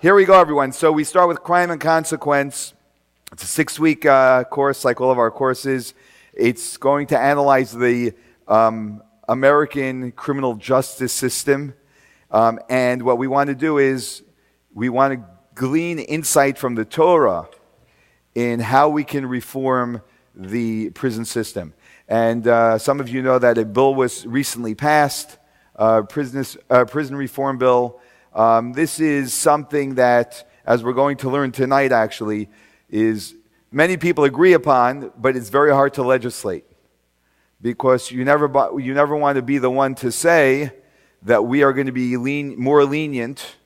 Here we go, everyone. So we start with Crime and Consequence. It's a 6-week course, like all of our courses. It's going to analyze the American criminal justice system. And what we want to do is we want to glean insight from the Torah in how we can reform the prison system. And some of you know that a bill was recently passed, prison reform bill. This is something that, as we're going to learn tonight actually, is many people agree upon, but it's very hard to legislate. Because you never want to be the one to say that we are going to be more lenient,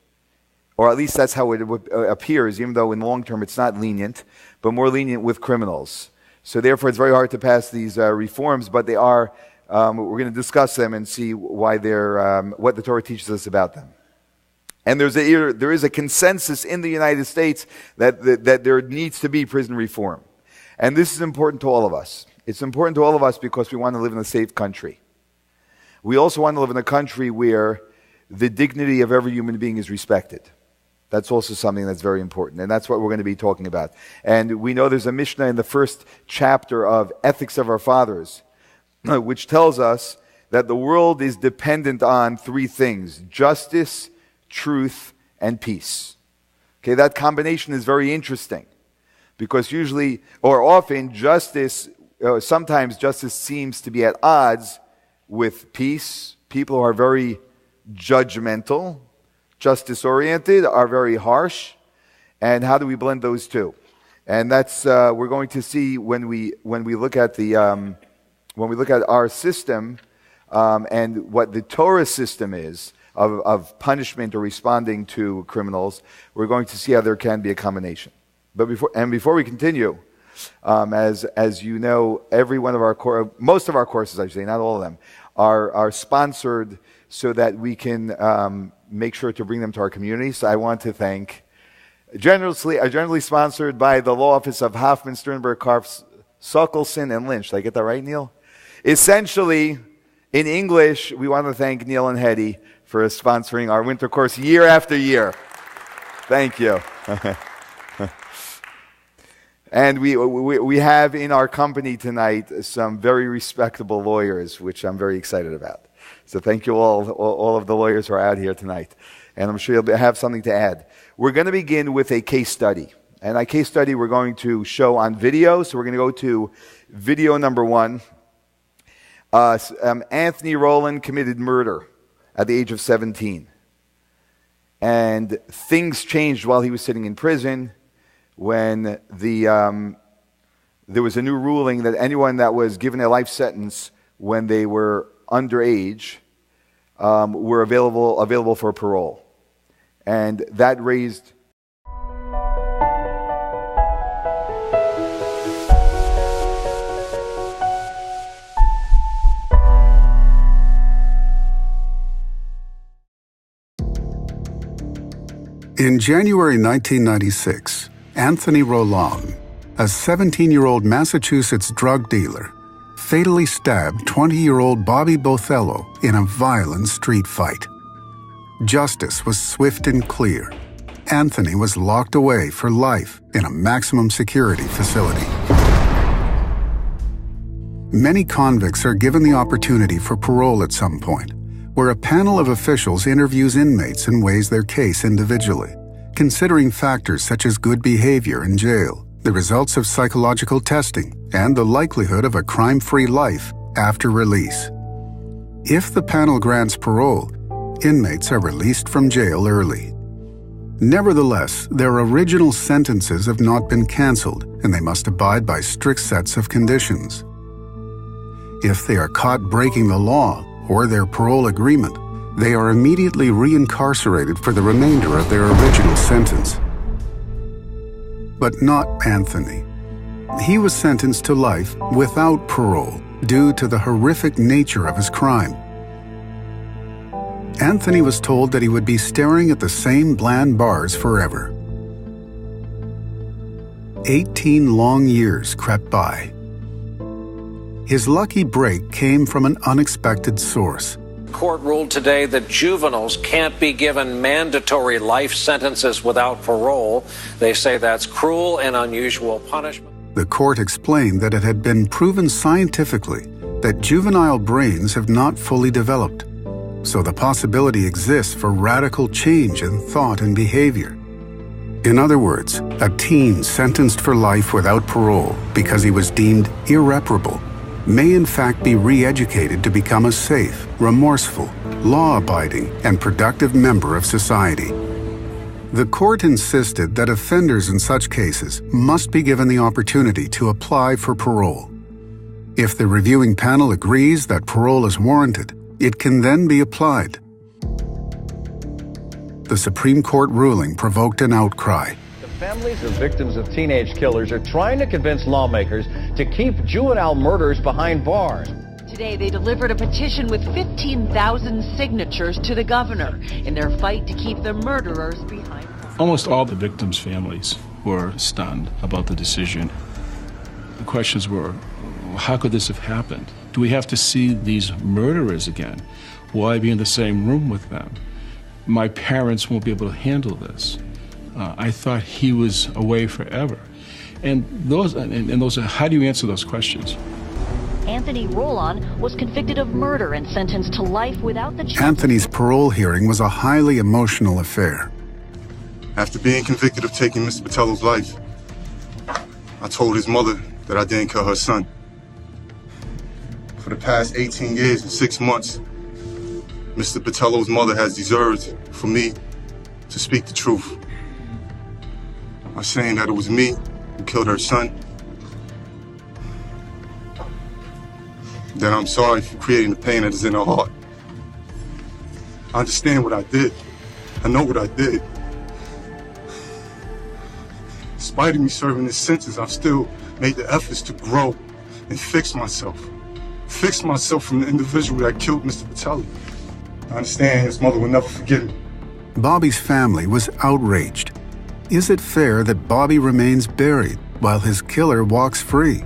or at least that's how it appears, even though in the long term it's not lenient, but more lenient with criminals. So therefore it's very hard to pass these reforms, but they are, we're going to discuss them and see why they're, what the Torah teaches us about them. And there is a consensus in the United States that there needs to be prison reform. And this is important to all of us. It's important to all of us because we want to live in a safe country. We also want to live in a country where the dignity of every human being is respected. That's also something that's very important, and that's what we're going to be talking about. And we know there's a Mishnah in the first chapter of Ethics of Our Fathers, which tells us that the world is dependent on 3 things: justice, truth, and peace. Okay, that combination is very interesting because usually, or often, sometimes justice seems to be at odds with peace. People who are very judgmental, justice-oriented, are very harsh. And how do we blend those two? And that's we're going to see when we look at our system and what the Torah system is of punishment or responding to criminals. We're going to see how there can be a combination. But before we continue, as you know, most of our courses, I should say, not all of them, are sponsored so that we can make sure to bring them to our community. So I want to thank, generally sponsored by the law office of Hoffman, Sternberg, Karpf, Sokolson, and Lynch. Did I get that right, Neil? Essentially, in English, we want to thank Neil and Hetty for sponsoring our winter course year after year. Thank you. And we have in our company tonight some very respectable lawyers, which I'm very excited about. So thank you all of the lawyers who are out here tonight. And I'm sure you'll have something to add. We're going to begin with a case study. And a case study we're going to show on video. So we're going to go to video number 1. Anthony Rowland committed murder at the age of 17. And things changed while he was sitting in prison when there was a new ruling that anyone that was given a life sentence when they were underage were available for parole. And that raised... In January 1996, Anthony Rowland, a 17-year-old Massachusetts drug dealer, fatally stabbed 20-year-old Bobby Bothello in a violent street fight. Justice was swift and clear. Anthony was locked away for life in a maximum security facility. Many convicts are given the opportunity for parole at some point, where a panel of officials interviews inmates and weighs their case individually, considering factors such as good behavior in jail, the results of psychological testing, and the likelihood of a crime-free life after release. If the panel grants parole, inmates are released from jail early. Nevertheless, their original sentences have not been canceled, and they must abide by strict sets of conditions. If they are caught breaking the law or their parole agreement, they are immediately reincarcerated for the remainder of their original sentence. But not Anthony. He was sentenced to life without parole due to the horrific nature of his crime. Anthony was told that he would be staring at the same bland bars forever. 18 long years crept by. His lucky break came from an unexpected source, Court ruled today that juveniles can't be given mandatory life sentences without parole. They say that's cruel and unusual punishment. The court explained that it had been proven scientifically that juvenile brains have not fully developed, so the possibility exists for radical change in thought and behavior. In other words, a teen sentenced for life without parole because he was deemed irreparable may in fact be re-educated to become a safe, remorseful, law-abiding, and productive member of society. The court insisted that offenders in such cases must be given the opportunity to apply for parole. If the reviewing panel agrees that parole is warranted, it can then be applied. The Supreme Court ruling provoked an outcry. The families of victims of teenage killers are trying to convince lawmakers to keep juvenile murderers behind bars. Today, they delivered a petition with 15,000 signatures to the governor in their fight to keep the murderers behind bars. Almost all the victims' families were stunned about the decision. The questions were, how could this have happened? Do we have to see these murderers again? Will I be in the same room with them? My parents won't be able to handle this. I thought he was away forever. And those are, how do you answer those questions? Anthony Rollon was convicted of murder and sentenced to life without the chance. Anthony's parole hearing was a highly emotional affair. After being convicted of taking Mr. Patello's life, I told his mother that I didn't kill her son. For the past 18 years and 6 months, Mr. Patello's mother has deserved for me to speak the truth. By saying that it was me who killed her son, then I'm sorry for creating the pain that is in her heart. I understand what I did. I know what I did. Despite me serving this sentence, I've still made the efforts to grow and fix myself. Fix myself from the individual that killed Mr. Patello. I understand his mother will never forgive me. Bobby's family was outraged. Is it fair that Bobby remains buried while his killer walks free?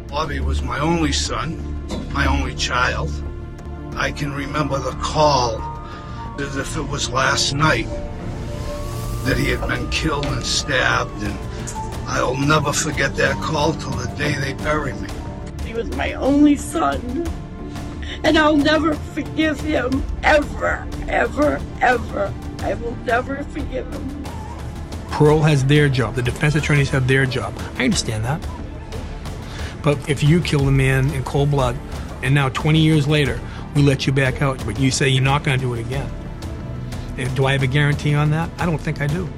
Bobby was my only son, my only child. I can remember the call as if it was last night that he had been killed and stabbed, and I'll never forget that call till the day they buried me. He was my only son, and I'll never forgive him, ever, ever, ever. I will never forgive him. Parole has their job. The defense attorneys have their job. I understand that. But if you killed a man in cold blood, and now 20 years later, we let you back out, but you say you're not going to do it again. Do I have a guarantee on that? I don't think I do.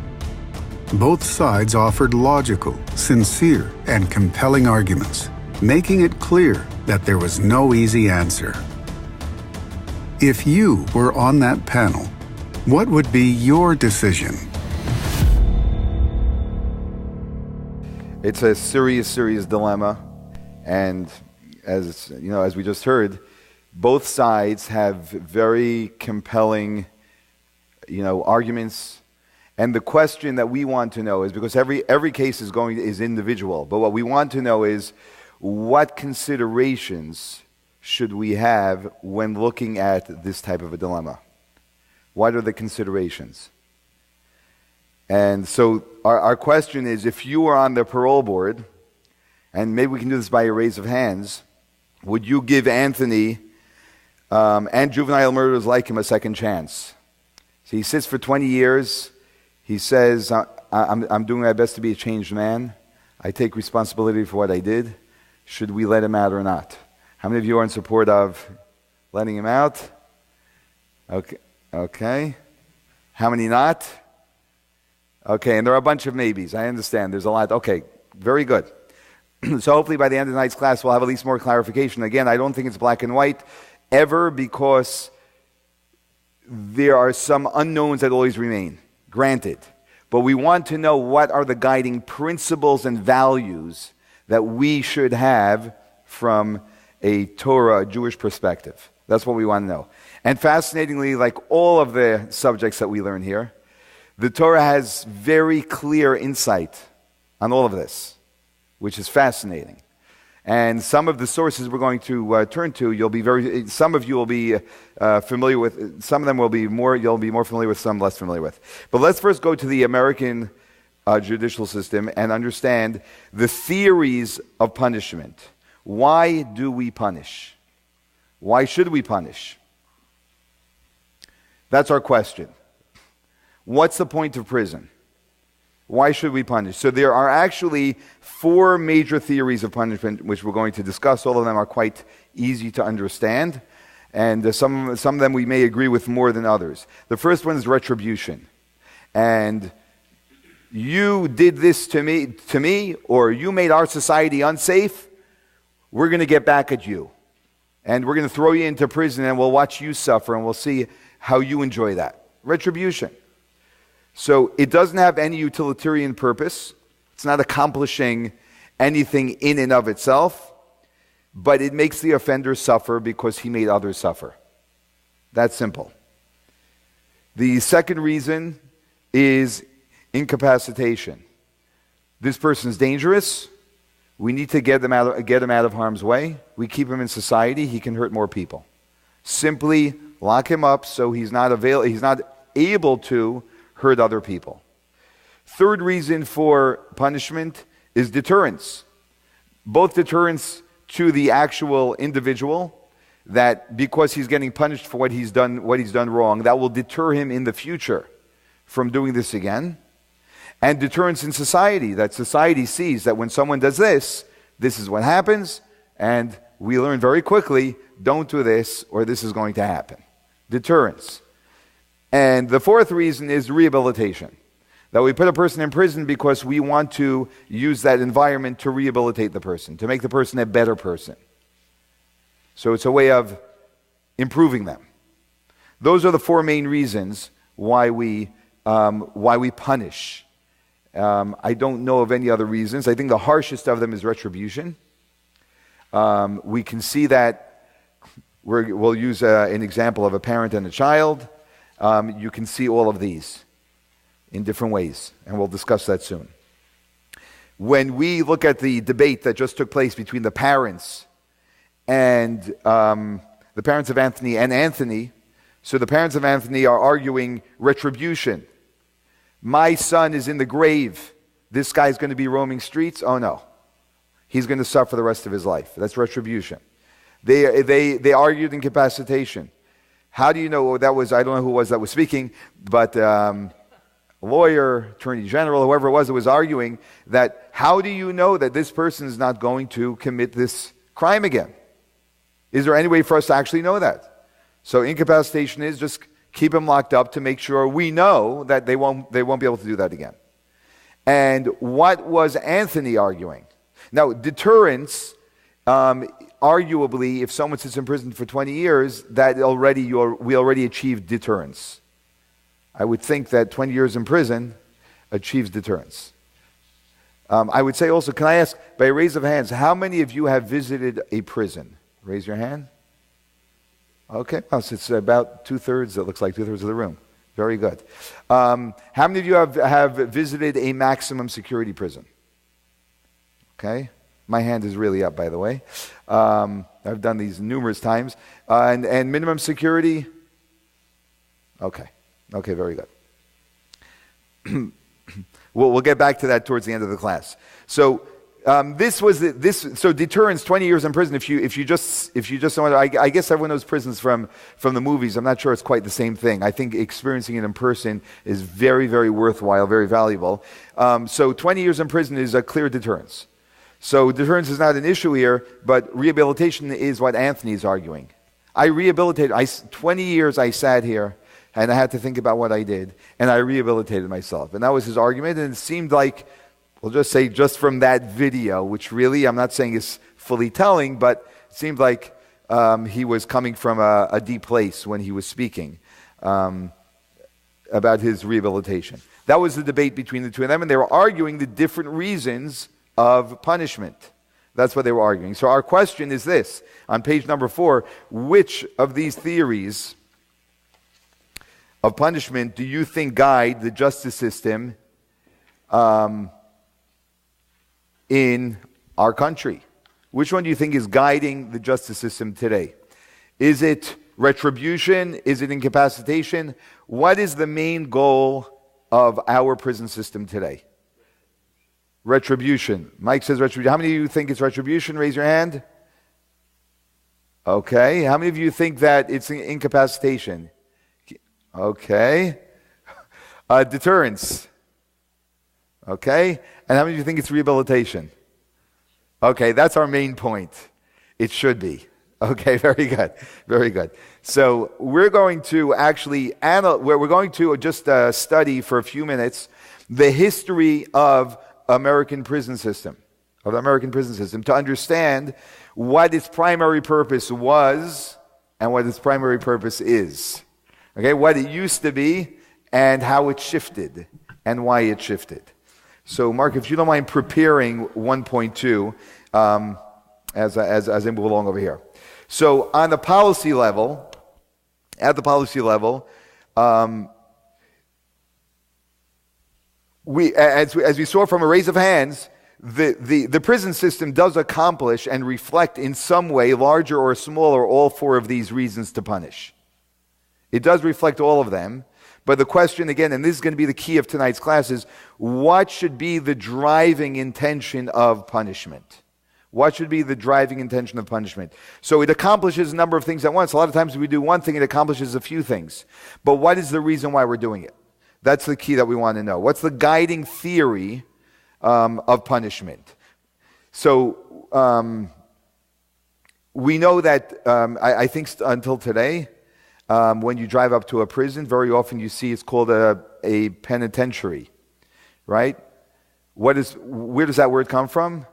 Both sides offered logical, sincere, and compelling arguments, making it clear that there was no easy answer. If you were on that panel, what would be your decision? It's a serious, serious dilemma. And as you know, as we just heard, both sides have very compelling, arguments. And the question that we want to know is, because every case is individual, but what we want to know is, what considerations should we have when looking at this type of a dilemma? What are the considerations? And so our question is, if you were on the parole board, and maybe we can do this by a raise of hands, would you give Anthony and juvenile murderers like him a second chance? So he sits for 20 years. He says, I'm doing my best to be a changed man. I take responsibility for what I did. Should we let him out or not? How many of you are in support of letting him out? Okay. How many not? Okay, and there are a bunch of maybes. I understand. There's a lot. Okay, very good. So hopefully by the end of tonight's class, we'll have at least more clarification. Again, I don't think it's black and white ever, because there are some unknowns that always remain, granted. But we want to know what are the guiding principles and values that we should have from a Torah, a Jewish perspective. That's what we want to know. And fascinatingly, like all of the subjects that we learn here, the Torah has very clear insight on all of this, which is fascinating. And some of the sources we're going to turn to, some of you will be familiar with, some of them you'll be more familiar with, some less familiar with. But let's first go to the American judicial system and understand the theories of punishment. Why do we punish? Why should we punish? That's our question. What's the point of prison? Why should we punish? So there are actually 4 major theories of punishment which we're going to discuss. All of them are quite easy to understand, and some of them we may agree with more than others. The first one is retribution. And you did this to me, or you made our society unsafe, we're going to get back at you. And we're going to throw you into prison, and we'll watch you suffer, and we'll see how you enjoy that. Retribution. So it doesn't have any utilitarian purpose. It's not accomplishing anything in and of itself, but it makes the offender suffer because he made others suffer. That's simple. The second reason is incapacitation. This person is dangerous. We need to get him out of harm's way. We keep him in society. He can hurt more people. Simply lock him up so he's not able to hurt other people. Third reason for punishment is deterrence. Both deterrence to the actual individual, that because he's getting punished for what he's done wrong, that will deter him in the future from doing this again. And deterrence in society, that society sees that when someone does this, this is what happens, and we learn very quickly, don't do this or this is going to happen. Deterrence. And the fourth reason is rehabilitation. That we put a person in prison because we want to use that environment to rehabilitate the person, to make the person a better person. So it's a way of improving them. Those are the 4 main reasons why we punish. I don't know of any other reasons. I think the harshest of them is retribution. We can see that. We'll use an example of a parent and a child. You can see all of these in different ways, and we'll discuss that soon. When we look at the debate that just took place between the parents and the parents of Anthony and Anthony, so the parents of Anthony are arguing retribution. My son is in the grave. This guy's going to be roaming streets? Oh no. He's going to suffer the rest of his life. That's retribution. They argued incapacitation. How do you know that was, I don't know who it was that was speaking, but a lawyer, attorney general, whoever it was that was arguing that how do you know that this person is not going to commit this crime again? Is there any way for us to actually know that? So incapacitation is just keep him locked up to make sure we know that they won't be able to do that again. And what was Anthony arguing? Now, deterrence, arguably, if someone sits in prison for 20 years, we already achieved deterrence. I would think that 20 years in prison achieves deterrence. I would say also, can I ask, by a raise of hands, how many of you have visited a prison? Raise your hand. Okay, well, so it's about 2/3, it looks like 2/3 of the room. Very good. How many of you have visited a maximum security prison? Okay, my hand is really up, by the way. I've done these numerous times. And minimum security? Okay, very good. We'll get back to that towards the end of the class. So so deterrence, 20 years in prison. If you just don't, I guess everyone knows prisons from the movies. I'm not sure it's quite the same thing. I think experiencing it in person is very, very worthwhile, very valuable. So 20 years in prison is a clear deterrence. So deterrence is not an issue here, but rehabilitation is what Anthony is arguing. I rehabilitated. 20 years I sat here and I had to think about what I did, and I rehabilitated myself. And that was his argument, and it seemed like, we'll just say just from that video, which really I'm not saying is fully telling, but it seemed like he was coming from a deep place when he was speaking about his rehabilitation. That was the debate between the two of them, and they were arguing the different reasons of punishment. That's what they were arguing. So our question is this, on page number 4, which of these theories of punishment do you think guide the justice system in our country? Which one do you think is guiding the justice system today? Is it retribution? Is it incapacitation? What is the main goal of our prison system today? Retribution. Mike says retribution. How many of you think it's retribution? Raise your hand. Okay. How many of you think that it's incapacitation? Okay. Deterrence. Okay. And how many of you think it's rehabilitation? Okay, that's our main point. It should be. Okay, very good. Very good. So we're going to actually, we're going to just study for a few minutes the history of American prison system, to understand what its primary purpose was and what its primary purpose is. Okay, what it used to be and how it shifted and why it shifted. So, Mark, if you don't mind preparing 1.2 as I move along over here. So, on the policy level, as we saw from a raise of hands, the prison system does accomplish and reflect in some way, larger or smaller, all four of these reasons to punish. It does reflect all of them. But the question again, and this is going to be the key of tonight's class, is what should be the driving intention of punishment? What should be the driving intention of punishment? So it accomplishes a number of things at once. A lot of times we do one thing, it accomplishes a few things. But what is the reason why we're doing it? That's the key that we want to know. What's the guiding theory of punishment? So we know that, I think until today, when you drive up to a prison, very often you see it's called a penitentiary, right? Where does that word come from?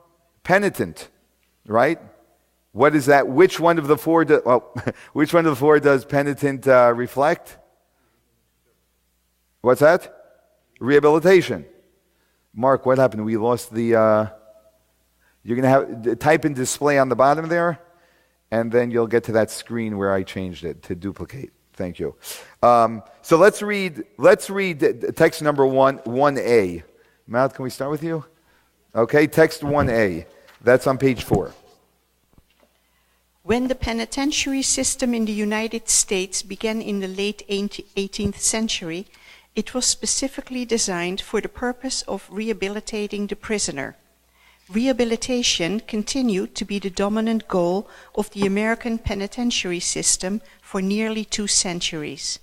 Penitent, right? What is that? Which one of the four does penitent reflect? What's that? Rehabilitation. Mark, what happened? We lost the... you're going to have... Type in display on the bottom there, and then you'll get to that screen where I changed it to duplicate. Thank you. So let's read text number 1A. Matt, can we start with you? Okay, text 1A. That's on page 4. When the penitentiary system in the United States began in the late 18th century, it was specifically designed for the purpose of rehabilitating the prisoner. Rehabilitation continued to be the dominant goal of the American penitentiary system for nearly 2 centuries.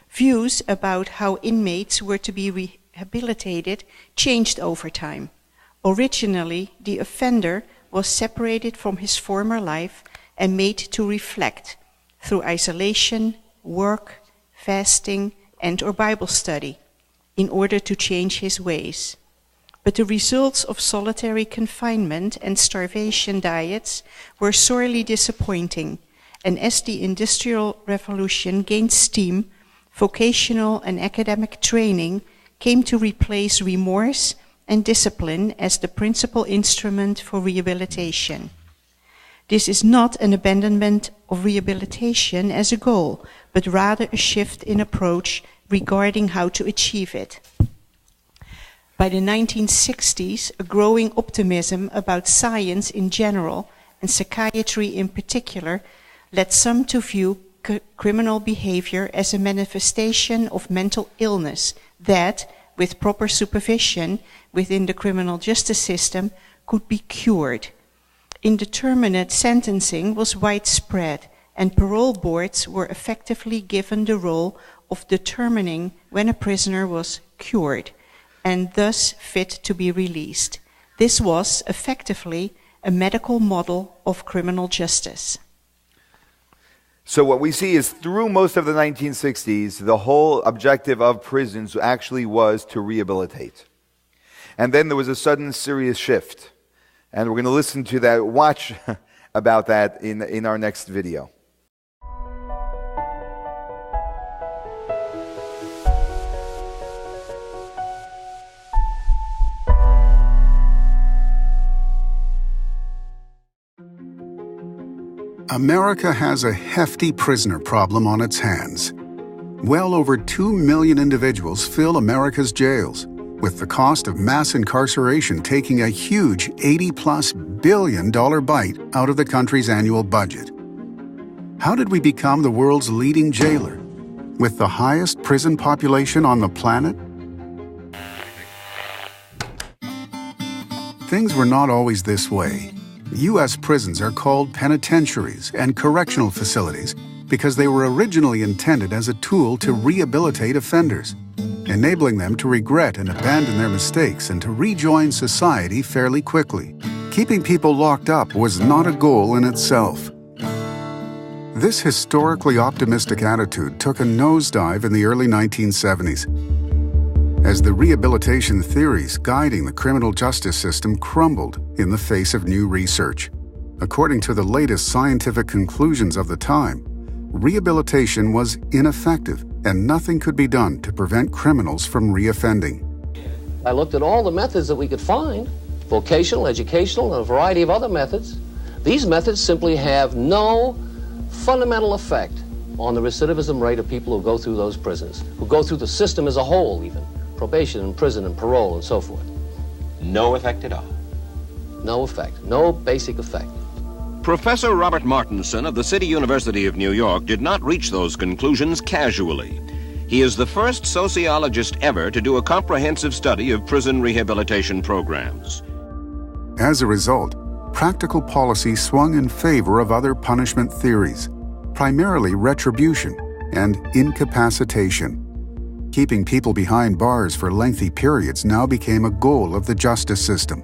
Views about how inmates were to be rehabilitated changed over time. Originally, the offender was separated from his former life and made to reflect through isolation, work, fasting, and/or Bible study in order to change his ways. But the results of solitary confinement and starvation diets were sorely disappointing, and as the Industrial Revolution gained steam, vocational and academic training came to replace remorse and discipline as the principal instrument for rehabilitation. This is not an abandonment of rehabilitation as a goal, but rather a shift in approach regarding how to achieve it. By the 1960s, a growing optimism about science in general and psychiatry in particular led some to view criminal behavior as a manifestation of mental illness that, with proper supervision within the criminal justice system, could be cured. Indeterminate sentencing was widespread, and parole boards were effectively given the role of determining when a prisoner was cured and thus fit to be released. This was effectively a medical model of criminal justice. So what we see is through most of the 1960s, the whole objective of prisons actually was to rehabilitate. And then there was a sudden serious shift. And we're going to listen to that, watch about that in our next video. America has a hefty prisoner problem on its hands. Well over 2 million individuals fill America's jails, with the cost of mass incarceration taking a huge $80+ billion bite out of the country's annual budget. How did we become the world's leading jailer, with the highest prison population on the planet? Things were not always this way. U.S. prisons are called penitentiaries and correctional facilities because they were originally intended as a tool to rehabilitate offenders, enabling them to regret and abandon their mistakes and to rejoin society fairly quickly. Keeping people locked up was not a goal in itself. This historically optimistic attitude took a nosedive in the early 1970s, as the rehabilitation theories guiding the criminal justice system crumbled in the face of new research. According to the latest scientific conclusions of the time, rehabilitation was ineffective and nothing could be done to prevent criminals from reoffending. I looked at all the methods that we could find, vocational, educational, and a variety of other methods. These methods simply have no fundamental effect on the recidivism rate of people who go through those prisons, who go through the system as a whole even, probation and prison and parole and so forth. No effect at all? No effect, no basic effect. Professor Robert Martinson of the City University of New York did not reach those conclusions casually. He is the first sociologist ever to do a comprehensive study of prison rehabilitation programs. As a result, practical policy swung in favor of other punishment theories, primarily retribution and incapacitation. Keeping people behind bars for lengthy periods now became a goal of the justice system.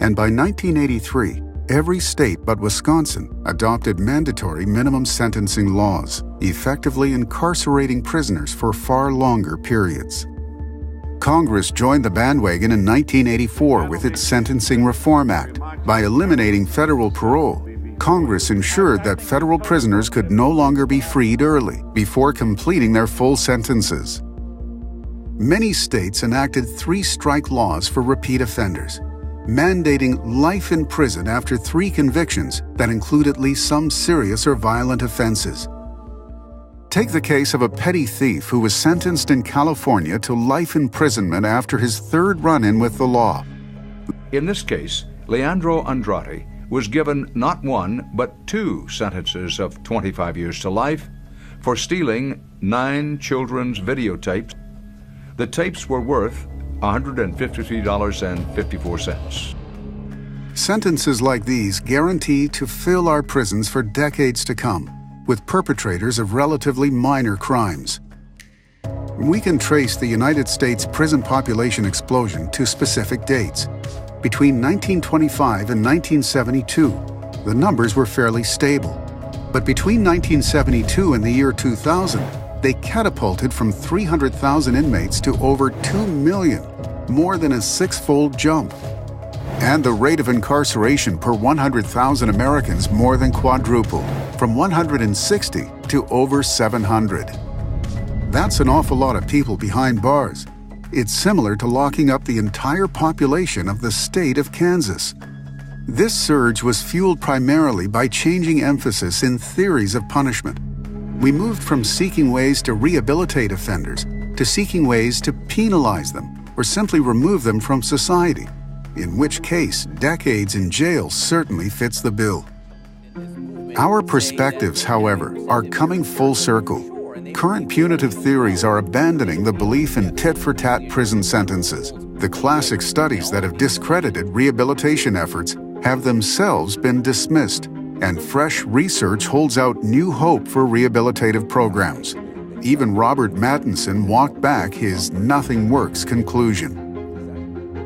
And by 1983, every state but Wisconsin adopted mandatory minimum sentencing laws, effectively incarcerating prisoners for far longer periods. Congress joined the bandwagon in 1984 with its Sentencing Reform Act. By eliminating federal parole, Congress ensured that federal prisoners could no longer be freed early before completing their full sentences. Many states enacted three-strike laws for repeat offenders, mandating life in prison after 3 convictions that include at least some serious or violent offenses. Take the case of a petty thief who was sentenced in California to life imprisonment after his 3rd run-in with the law. In this case, Leandro Andrade was given not 1 but 2 sentences of 25 years to life for stealing 9 children's videotapes. The tapes were worth $153.54. Sentences like these guarantee to fill our prisons for decades to come with perpetrators of relatively minor crimes. We can trace the United States prison population explosion to specific dates. Between 1925 and 1972, the numbers were fairly stable. But between 1972 and the year 2000, they catapulted from 300,000 inmates to over 2 million, more than a 6-fold jump. And the rate of incarceration per 100,000 Americans more than quadrupled, from 160 to over 700. That's an awful lot of people behind bars. It's similar to locking up the entire population of the state of Kansas. This surge was fueled primarily by changing emphasis in theories of punishment. We moved from seeking ways to rehabilitate offenders to seeking ways to penalize them or simply remove them from society, in which case decades in jail certainly fits the bill. Our perspectives, however, are coming full circle. Current punitive theories are abandoning the belief in tit-for-tat prison sentences. The classic studies that have discredited rehabilitation efforts have themselves been dismissed, and fresh research holds out new hope for rehabilitative programs. Even Robert Mattinson walked back his "nothing works" conclusion.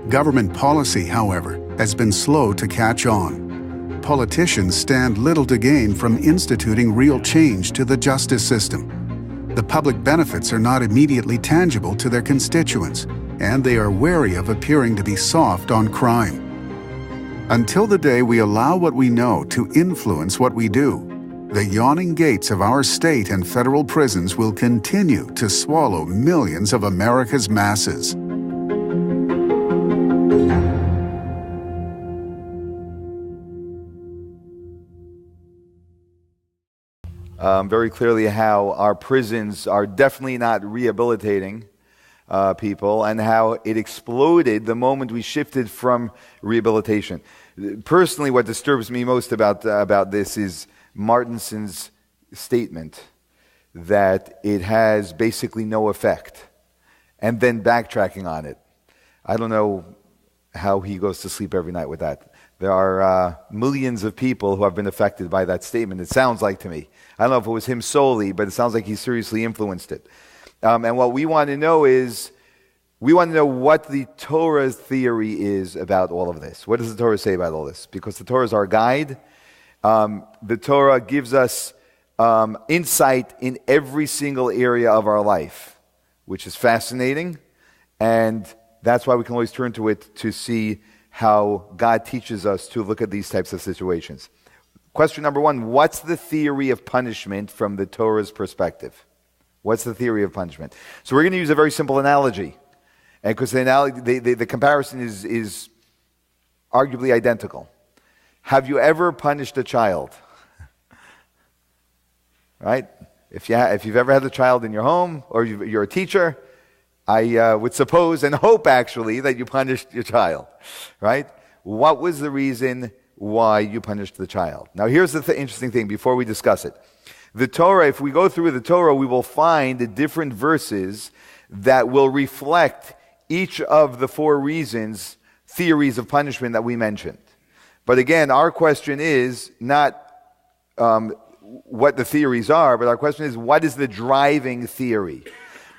Government policy, however, has been slow to catch on. Politicians stand little to gain from instituting real change to the justice system. The public benefits are not immediately tangible to their constituents, and they are wary of appearing to be soft on crime. Until the day we allow what we know to influence what we do, the yawning gates of our state and federal prisons will continue to swallow millions of America's masses. Very clearly how our prisons are definitely not rehabilitating. people, and how it exploded the moment we shifted from rehabilitation. Personally, what disturbs me most about this is Martinson's statement that it has basically no effect, and then backtracking on it. I don't know how he goes to sleep every night with that. There are millions of people who have been affected by that statement, it sounds like to me. I don't know if it was him solely, but it sounds like he seriously influenced it. And what we want to know is, we want to know what the Torah's theory is about all of this. What does the Torah say about all this? Because the Torah is our guide. The Torah gives us insight in every single area of our life, which is fascinating. And that's why we can always turn to it to see how God teaches us to look at these types of situations. Question number one, what's the theory of punishment from the Torah's perspective? What's the theory of punishment? So we're going to use a very simple analogy. And because the analogy, the comparison is arguably identical. Have you ever punished a child? Right? If you've ever had a child in your home, or you're a teacher, I would suppose and hope actually that you punished your child. Right? What was the reason why you punished the child? Now here's the interesting thing before we discuss it. The Torah, if we go through the Torah, we will find the different verses that will reflect each of the four theories of punishment that we mentioned. But again, our question is not what the theories are, but our question is, what is the driving theory?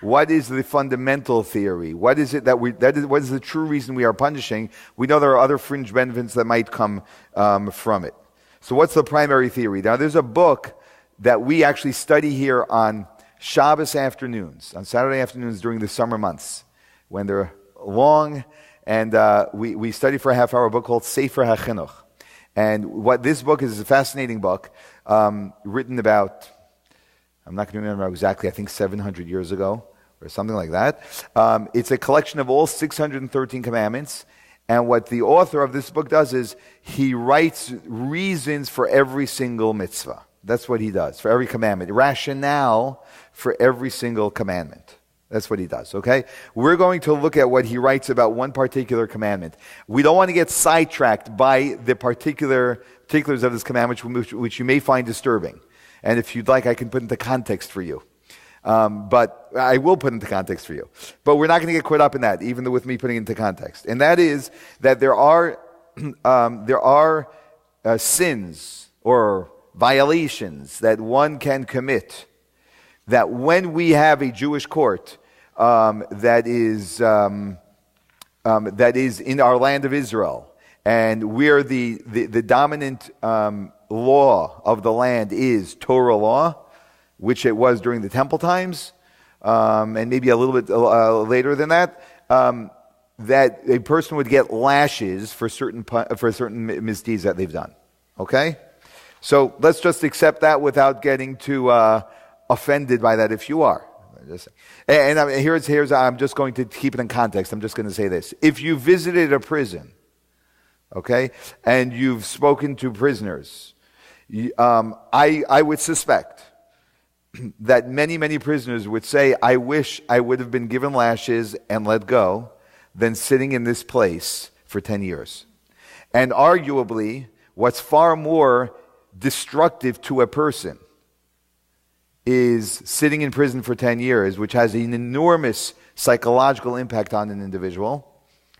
What is the fundamental theory? What is it what is the true reason we are punishing? We know there are other fringe benefits that might come from it. So what's the primary theory? Now there's a book that we actually study here on Shabbos afternoons, on Saturday afternoons during the summer months, when they're long, and we study for a half hour, a book called Sefer HaChinuch. And what this book is a fascinating book, written about, I'm not going to remember exactly, I think 700 years ago, or something like that. It's a collection of all 613 commandments, and what the author of this book does is, he writes reasons for every single mitzvah. That's what he does, for every commandment. Rationale for every single commandment. That's what he does, okay? We're going to look at what he writes about one particular commandment. We don't want to get sidetracked by the particulars of this commandment, which you may find disturbing. And if you'd like, I can put into context for you. But I will put into context for you. But we're not going to get caught up in that, even though with me putting it into context. And that is that there are sins or violations that one can commit, that when we have a Jewish court that is in our land of Israel, and where the dominant law of the land is Torah law, which it was during the temple times, and maybe a little bit later than that, that a person would get lashes for certain misdeeds that they've done. Okay? So let's just accept that without getting too offended by that if you are. And here's I'm just going to keep it in context. I'm just going to say this. If you visited a prison, okay, and you've spoken to prisoners, I would suspect that many prisoners would say, I wish I would have been given lashes and let go than sitting in this place for 10 years. And arguably, what's far more destructive to a person is sitting in prison for 10 years, which has an enormous psychological impact on an individual,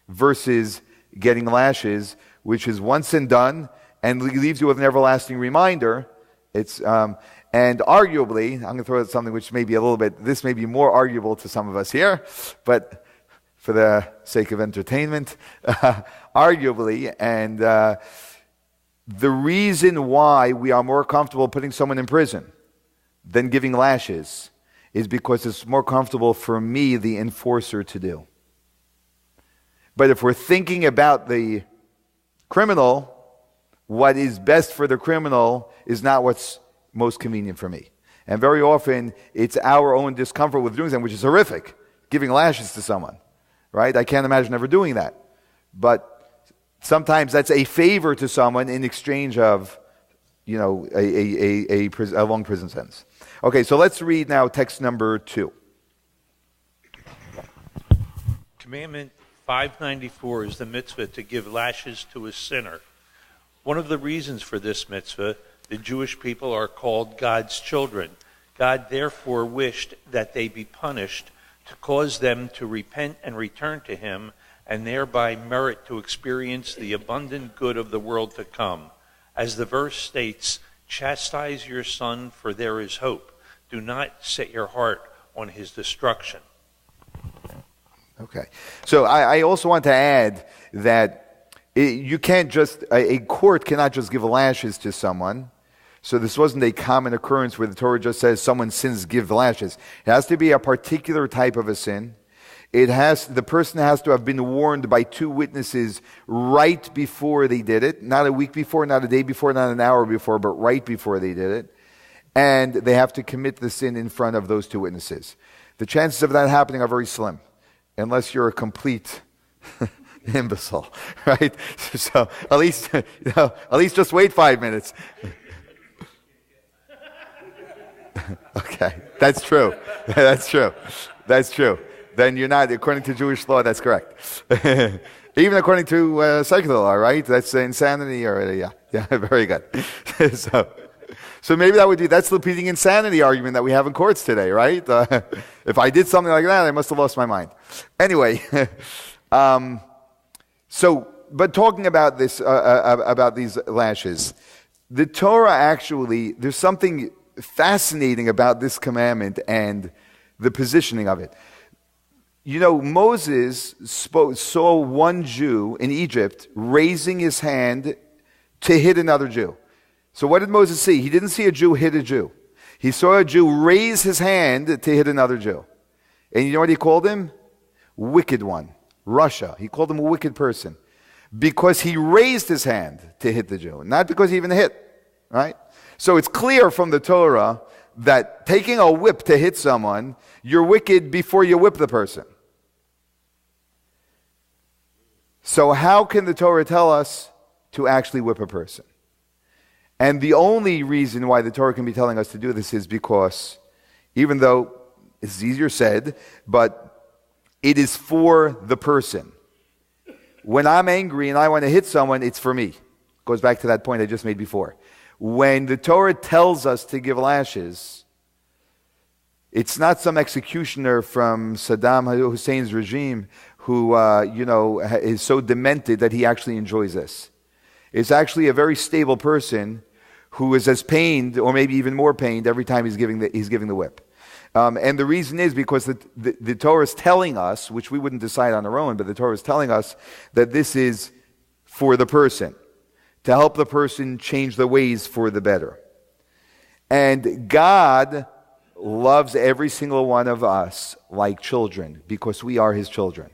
versus getting lashes, which is once and done and leaves you with an everlasting reminder. It's and arguably, I'm going to throw out something which may be this may be more arguable to some of us here, but for the sake of entertainment, arguably, and the reason why we are more comfortable putting someone in prison than giving lashes is because it's more comfortable for me, the enforcer, to do. But if we're thinking about the criminal, what is best for the criminal is not what's most convenient for me. And very often, it's our own discomfort with doing something, which is horrific, giving lashes to someone, right? I can't imagine ever doing that. But sometimes that's a favor to someone in exchange of, a long prison sentence. Okay, so let's read now text number 2. Commandment 594 is the mitzvah to give lashes to a sinner. One of the reasons for this mitzvah, the Jewish people are called God's children. God therefore wished that they be punished to cause them to repent and return to him, and thereby merit to experience the abundant good of the world to come. As the verse states, chastise your son, for there is hope. Do not set your heart on his destruction. Okay. So I also want to add that you can't just, a court cannot just give lashes to someone. So this wasn't a common occurrence where the Torah just says someone sins, give lashes. It has to be a particular type of a sin. The person has to have been warned by two witnesses right before they did it. Not a week before, not a day before, not an hour before, but right before they did it. And they have to commit the sin in front of those two witnesses. The chances of that happening are very slim, unless you're a complete imbecile, right? So at least just wait 5 minutes. Okay, that's true. That's true. That's true. Then you're not, according to Jewish law, that's correct. Even according to secular law, right? That's insanity already. Yeah, very good. So maybe that's the repeating insanity argument that we have in courts today, right? If I did something like that, I must have lost my mind. Anyway, but talking about this, about these lashes, the Torah actually, there's something fascinating about this commandment and the positioning of it. You know, Moses saw one Jew in Egypt raising his hand to hit another Jew. So what did Moses see? He didn't see a Jew hit a Jew. He saw a Jew raise his hand to hit another Jew. And you know what he called him? Wicked one. Russia. He called him a wicked person. Because he raised his hand to hit the Jew. Not because he even hit. Right? So it's clear from the Torah that taking a whip to hit someone, you're wicked before you whip the person. So how can the Torah tell us to actually whip a person? And the only reason why the Torah can be telling us to do this is because, even though it's easier said, but it is for the person. When I'm angry and I want to hit someone, it's for me. Goes back to that point I just made before. When the Torah tells us to give lashes, it's not some executioner from Saddam Hussein's regime who, is so demented that he actually enjoys this. It's actually a very stable person who is as pained, or maybe even more pained, every time he's giving the whip. And the reason is because the Torah is telling us, which we wouldn't decide on our own, but the Torah is telling us that this is for the person, to help the person change the ways for the better. And God loves every single one of us like children, because we are his children.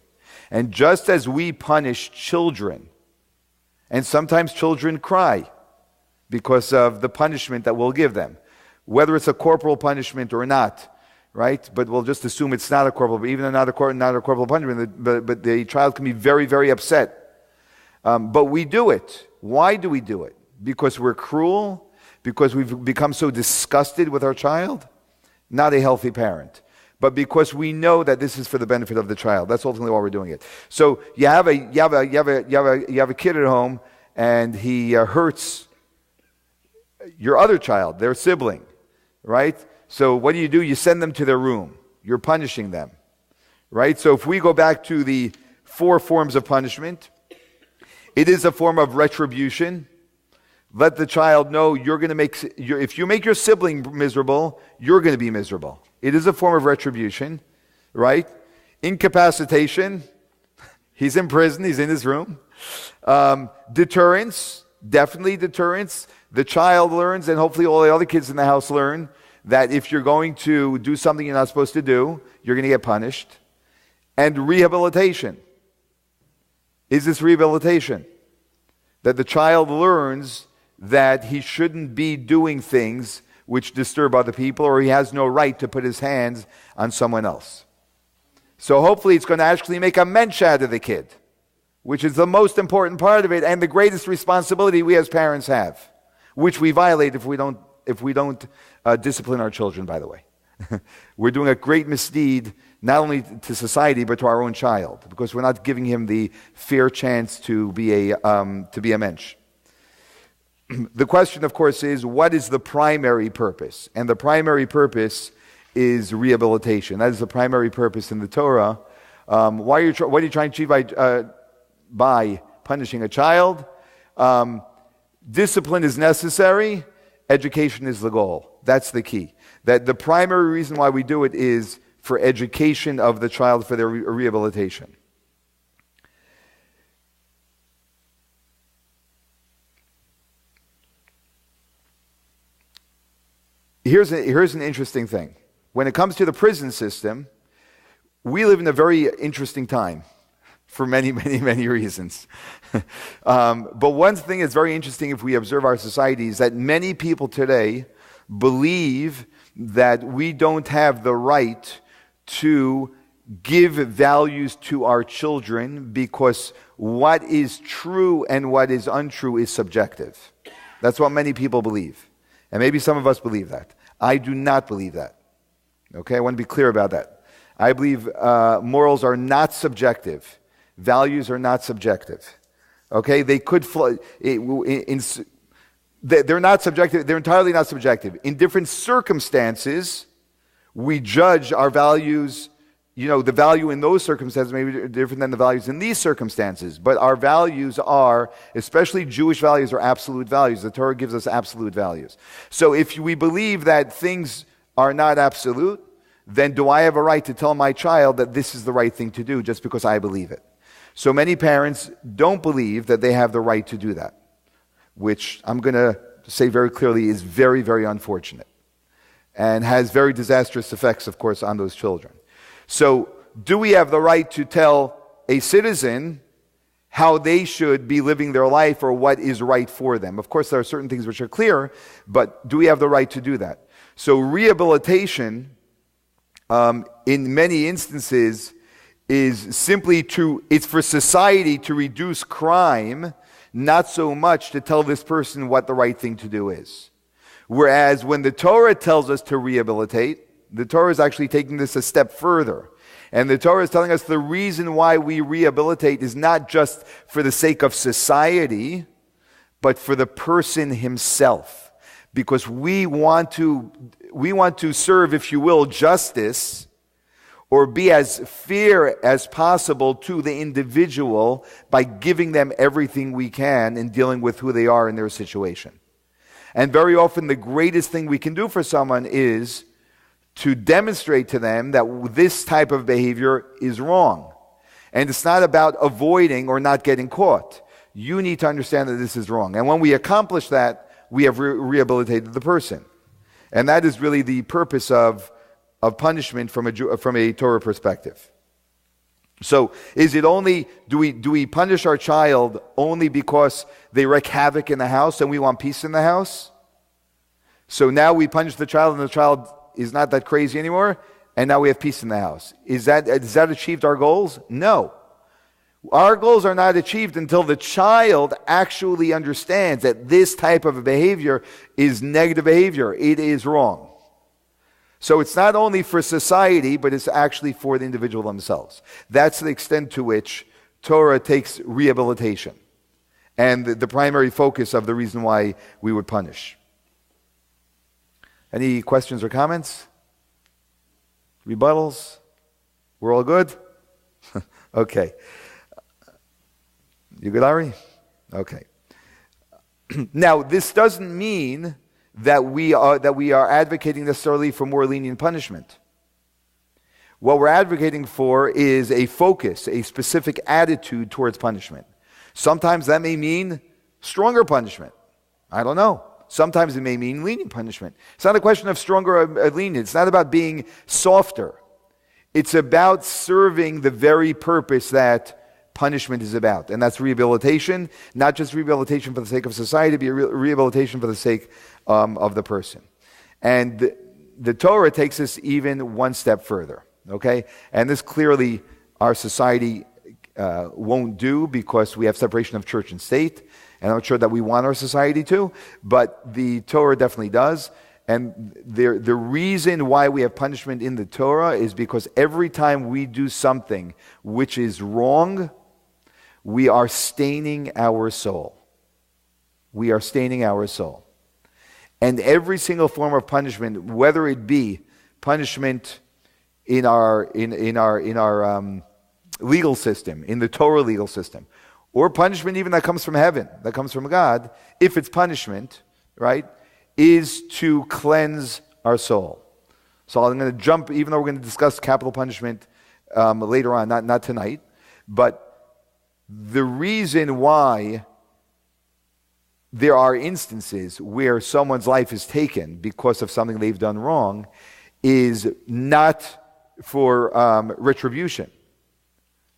And just as we punish children, and sometimes children cry because of the punishment that we'll give them, whether it's a corporal punishment or not, right? But we'll just assume it's not a corporal, even not a corporal punishment, but the child can be very, very upset. But we do it. Why do we do it? Because we're cruel? Because we've become so disgusted with our child? Not a healthy parent. But because we know that this is for the benefit of the child. That's ultimately why we're doing it. So you have a kid at home, and he hurts your other child, their sibling, right? So what do? You send them to their room. You're punishing them, right? So if we go back to the 4 forms of punishment, it is a form of retribution. Let the child know if you make your sibling miserable, you're going to be miserable. It is a form of retribution, right? Incapacitation. He's in prison. He's in his room. Deterrence. Definitely deterrence. The child learns, and hopefully all the other kids in the house learn, that if you're going to do something you're not supposed to do, you're going to get punished. And rehabilitation. Is this rehabilitation? That the child learns that he shouldn't be doing things which disturb other people, or he has no right to put his hands on someone else. So hopefully it's going to actually make a mensch out of the kid, which is the most important part of it and the greatest responsibility we as parents have, which we violate if we don't discipline our children, by the way. we're doing a great misdeed not only to society but to our own child, because we're not giving him the fair chance to be a mensch. The question, of course, is what is the primary purpose? And the primary purpose is rehabilitation. That is the primary purpose in the Torah. What are you trying to achieve by punishing a child? Discipline is necessary. Education is the goal. That's the key. That the primary reason why we do it is for education of the child, for their rehabilitation. Here's an interesting thing. When it comes to the prison system, we live in a very interesting time for many, many, many reasons. But one thing that's very interesting if we observe our society is that many people today believe that we don't have the right to give values to our children because what is true and what is untrue is subjective. That's what many people believe. And maybe some of us believe that. I do not believe that. Okay, I want to be clear about that. I believe morals are not subjective. Values are not subjective. Okay, they could they're not subjective. They're entirely not subjective. In different circumstances, we judge our values. The value in those circumstances may be different than the values in these circumstances. But our values are, especially Jewish values, are absolute values. The Torah gives us absolute values. So if we believe that things are not absolute, then do I have a right to tell my child that this is the right thing to do just because I believe it? So many parents don't believe that they have the right to do that, which I'm going to say very clearly is very, very unfortunate and has very disastrous effects, of course, on those children. So do we have the right to tell a citizen how they should be living their life or what is right for them? Of course, there are certain things which are clear, but do we have the right to do that? So rehabilitation, in many instances, is simply it's for society to reduce crime, not so much to tell this person what the right thing to do is. Whereas when the Torah tells us to rehabilitate, the Torah is actually taking this a step further. And the Torah is telling us the reason why we rehabilitate is not just for the sake of society, but for the person himself. Because we want to serve, if you will, justice, or be as fair as possible to the individual by giving them everything we can in dealing with who they are in their situation. And very often the greatest thing we can do for someone is to demonstrate to them that this type of behavior is wrong. And it's not about avoiding or not getting caught. You need to understand that this is wrong. And when we accomplish that, we have rehabilitated the person. And that is really the purpose of punishment from a Torah perspective. So is it only, do we punish our child only because they wreak havoc in the house and we want peace in the house? So now we punish the child and the child is not that crazy anymore, and now we have peace in the house. Has that achieved our goals? No. Our goals are not achieved until the child actually understands that this type of behavior is negative behavior. It is wrong. So it's not only for society, but it's actually for the individual themselves. That's the extent to which Torah takes rehabilitation and the primary focus of the reason why we would punish. Any questions or comments? Rebuttals? We're all good? Okay. You good, Ari? Okay. Now, this doesn't mean that we are advocating necessarily for more lenient punishment. What we're advocating for is a focus, a specific attitude towards punishment. Sometimes that may mean stronger punishment. I don't know. Sometimes it may mean lenient punishment. It's not a question of stronger or lenient. It's not about being softer. It's about serving the very purpose that punishment is about. And that's rehabilitation, not just rehabilitation for the sake of society, but rehabilitation for the sake of the person. And the Torah takes us even one step further. Okay? And this clearly our society won't do because we have separation of church and state. And I'm not sure that we want our society to, but the Torah definitely does. And the reason why we have punishment in the Torah is because every time we do something which is wrong, we are staining our soul. We are staining our soul. And every single form of punishment, whether it be punishment in our legal system, in the Torah legal system, or punishment even that comes from heaven, that comes from God, if it's punishment, right, is to cleanse our soul. So I'm going to jump, even though we're going to discuss capital punishment later on, not tonight, but the reason why there are instances where someone's life is taken because of something they've done wrong is not for retribution.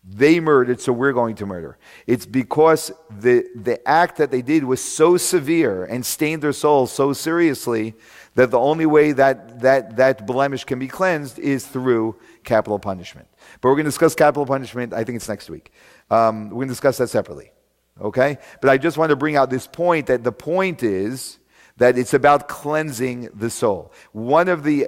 They murdered, so we're going to murder. It's because the act that they did was so severe and stained their souls so seriously that the only way that blemish can be cleansed is through capital punishment. But we're going to discuss capital punishment, I think it's next week. We're going to discuss that separately. Okay? But I just want to bring out this point, that the point is that it's about cleansing the soul. One of the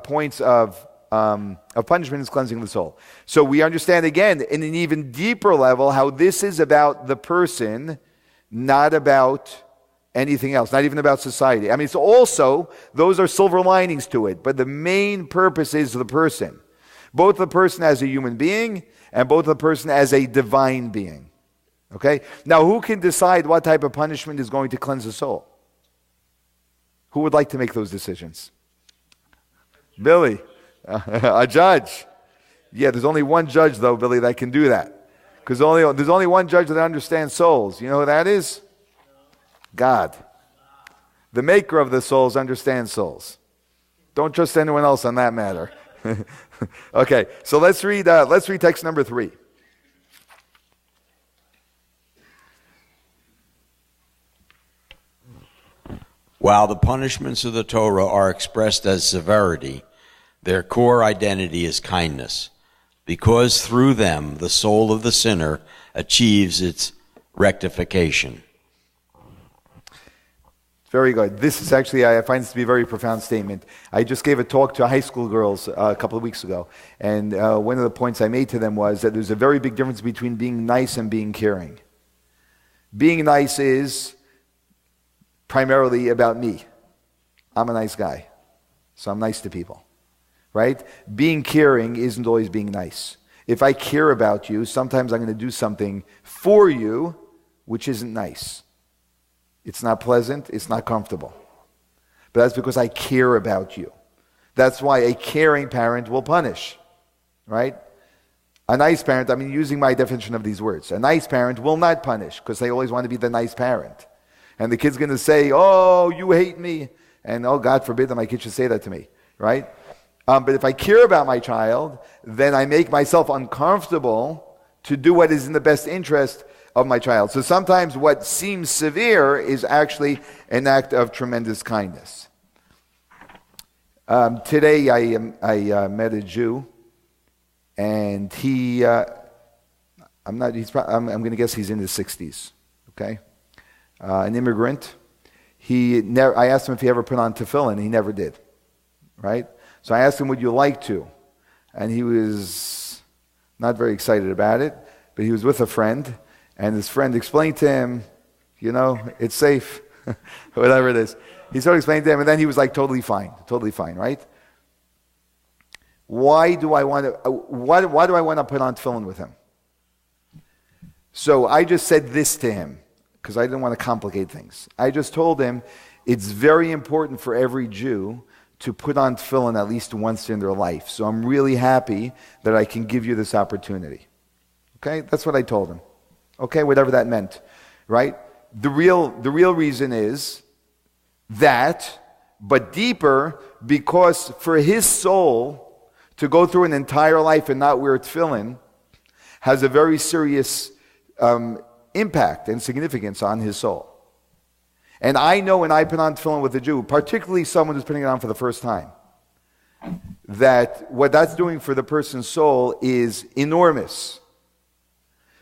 points of punishment is cleansing the soul. So we understand again, in an even deeper level, how this is about the person, not about anything else, not even about society. I mean, it's also, those are silver linings to it, but the main purpose is the person. Both the person as a human being, and both the person as a divine being. Okay? Now, who can decide what type of punishment is going to cleanse the soul? Who would like to make those decisions? Billy. A judge. Yeah, there's only one judge, though, Billy, that can do that. Because there's only one judge that understands souls. You know who that is? God. The maker of the souls understands souls. Don't trust anyone else on that matter. Okay, so let's read text number 3. While the punishments of the Torah are expressed as severity, their core identity is kindness, because through them the soul of the sinner achieves its rectification. Very good. This is actually, I find this to be a very profound statement. I just gave a talk to high school girls a couple of weeks ago, and one of the points I made to them was that there's a very big difference between being nice and being caring. Being nice is primarily about me. I'm a nice guy, so I'm nice to people. Right? Being caring isn't always being nice. If I care about you, sometimes I'm going to do something for you which isn't nice. It's not pleasant, it's not comfortable. But that's because I care about you. That's why a caring parent will punish. Right? A nice parent, I'm using my definition of these words. A nice parent will not punish because they always want to be the nice parent. And the kid's going to say, oh, you hate me. And oh, God forbid that my kid should say that to me. Right? But if I care about my child, then I make myself uncomfortable to do what is in the best interest of my child. So sometimes what seems severe is actually an act of tremendous kindness. Today I met a Jew, and I'm going to guess he's in his 60s. Okay, an immigrant. I asked him if he ever put on tefillin. He never did. Right. So I asked him, would you like to? And he was not very excited about it, but he was with a friend, and his friend explained to him, it's safe, whatever it is. He started explaining to him, and then he was like totally fine, right? Why do I want to put on tefillin with him? So I just said this to him, because I didn't want to complicate things. I just told him, it's very important for every Jew to put on tefillin at least once in their life. So I'm really happy that I can give you this opportunity. Okay, that's what I told him. Okay, whatever that meant, right? The real reason is that, but deeper, because for his soul to go through an entire life and not wear tefillin has a very serious impact and significance on his soul. And I know when I put on tefillin with a Jew, particularly someone who's putting it on for the first time, that what that's doing for the person's soul is enormous.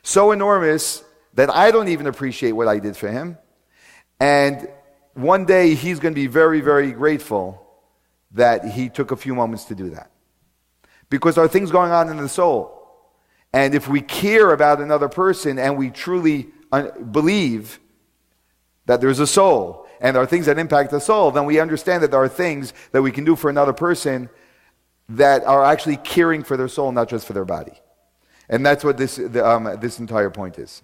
So enormous that I don't even appreciate what I did for him. And one day he's going to be very, very grateful that he took a few moments to do that. Because there are things going on in the soul. And if we care about another person and we truly believe that there's a soul and there are things that impact the soul, then we understand that there are things that we can do for another person that are actually caring for their soul, not just for their body. And that's what this entire point is.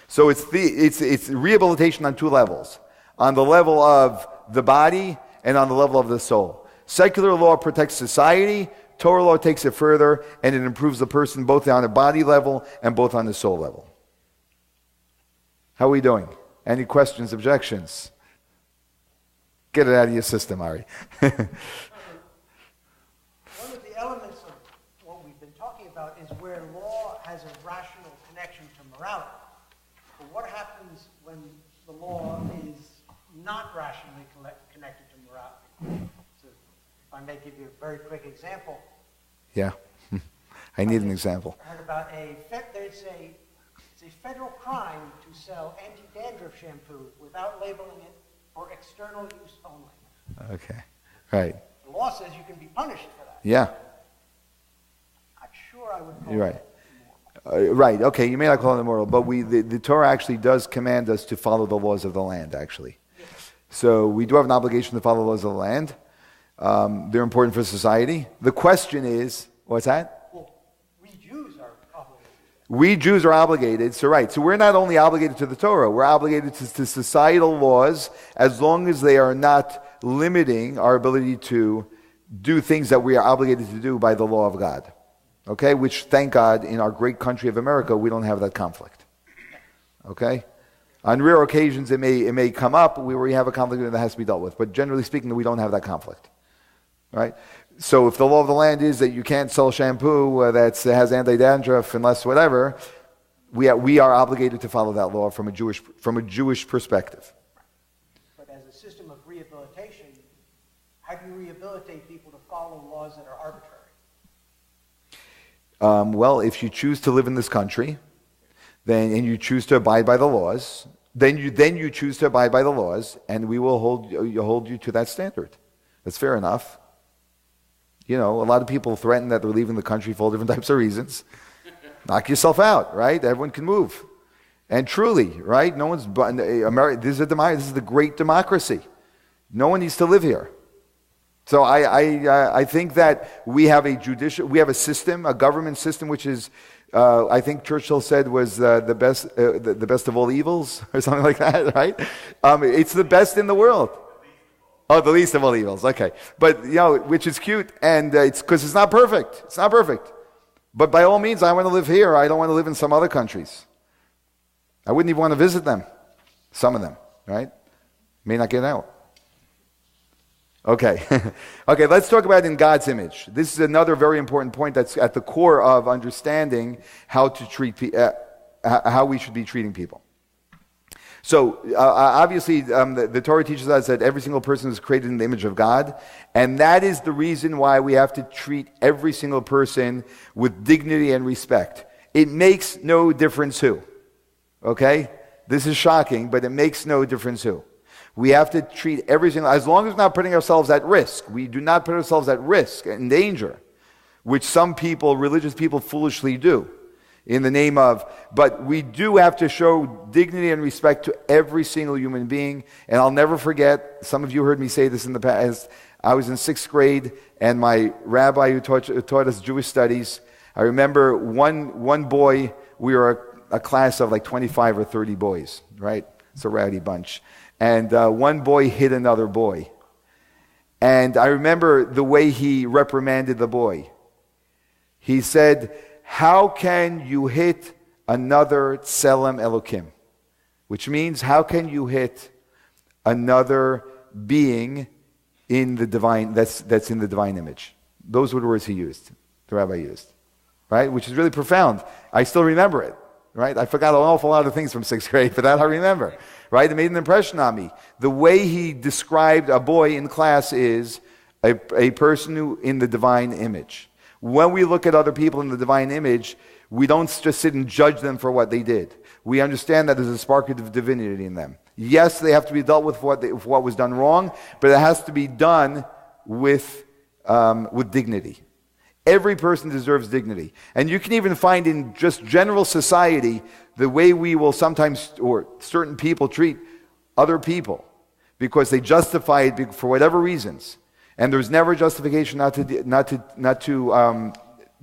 So it's rehabilitation on two levels. On the level of the body and on the level of the soul. Secular law protects society. Torah law takes it further, and it improves the person both on a body level and both on the soul level. How are we doing? Any questions, objections? Get it out of your system, Ari. One of the elements of what we've been talking about is where law has a rational connection to morality. But what happens when the law is not rationally connected to morality? So if I may give you a very quick example. Yeah, I need an example. I heard about it's a federal crime to sell anti-dandruff shampoo without labeling it for external use only. Okay, right. The law says you can be punished for that. Yeah. Not sure I would call You're right. Right, okay, you may not call it immoral, but the Torah actually does command us to follow the laws of the land, actually. So we do have an obligation to follow the laws of the land. They're important for society. The question is, what's that? Well, we Jews are obligated. We Jews are obligated, so right. So we're not only obligated to the Torah, we're obligated to societal laws as long as they are not limiting our ability to do things that we are obligated to do by the law of God. Okay? Which, thank God, in our great country of America, we don't have that conflict. Okay? On rare occasions, it may come up where we have a conflict that has to be dealt with. But generally speaking, we don't have that conflict. Right? So if the law of the land is that you can't sell shampoo that has anti-dandruff unless whatever, we are obligated to follow that law from a Jewish perspective. But as a system of rehabilitation, how do you rehabilitate people to follow laws that are arbitrary? Well, if you choose to live in this country, and you choose to abide by the laws, then you choose to abide by the laws, and we will hold you to that standard. That's fair enough. You know, a lot of people threaten that they're leaving the country for all different types of reasons. Knock yourself out, right? Everyone can move. And truly, right? No one's. This is the great democracy. No one needs to live here. So I think that we have a system, a government system, which is, I think Churchill said was the best of all evils, or something like that, right? It's the best in the world. Oh, the least of all evils. Okay, but which is cute, and it's because it's not perfect. It's not perfect, but by all means, I want to live here. I don't want to live in some other countries. I wouldn't even want to visit them. Some of them, right? May not get out. Okay, okay. Let's talk about in God's image. This is another very important point that's at the core of understanding how to treat how we should be treating people. So, obviously, the Torah teaches us that every single person is created in the image of God, and that is the reason why we have to treat every single person with dignity and respect. It makes no difference who. Okay? This is shocking, but it makes no difference who. We have to treat every single, as long as we're not putting ourselves at risk. We do not put ourselves at risk and danger, which some people, religious people, foolishly do. In the name of, but we do have to show dignity and respect to every single human being. And I'll never forget, some of you heard me say this in the past, I was in 6th grade, and my rabbi who taught us Jewish studies, I remember one boy, we were a class of like 25 or 30 boys, right? It's a rowdy bunch. And one boy hit another boy. And I remember the way he reprimanded the boy. He said, "How can you hit another Tselem Elokim?" Which means, how can you hit another being in the divine, that's in the divine image? Those were the words he used, the rabbi used, right? Which is really profound. I still remember it, right? I forgot an awful lot of things from 6th grade, but that I remember, right? It made an impression on me. The way he described a boy in class is a person who in the divine image. When we look at other people in the divine image, we don't just sit and judge them for what they did. We understand that there's a spark of divinity in them. Yes, they have to be dealt with what was done wrong, but it has to be done with dignity. Every person deserves dignity. And you can even find in just general society the way we will sometimes, or certain people treat other people, because they justify it for whatever reasons. And there's never justification not to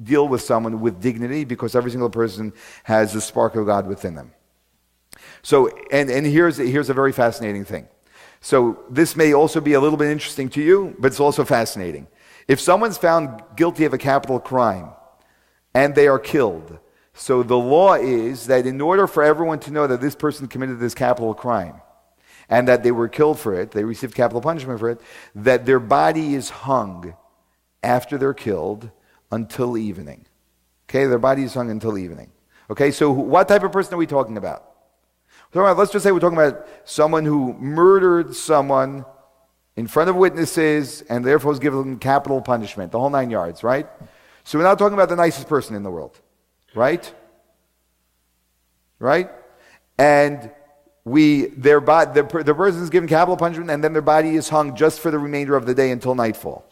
deal with someone with dignity, because every single person has the spark of God within them. So, and here's a very fascinating thing. So this may also be a little bit interesting to you, but it's also fascinating. If someone's found guilty of a capital crime and they are killed, so the law is that in order for everyone to know that this person committed this capital crime and that they were killed for it, they received capital punishment for it, that their body is hung after they're killed until evening. Okay, their body is hung until evening. Okay, so what type of person are we talking about? Let's just say we're talking about someone who murdered someone in front of witnesses and therefore was given capital punishment, the whole 9 yards, right? So we're not talking about the nicest person in the world, right? Right? And the person is given capital punishment, and then their body is hung just for the remainder of the day until nightfall.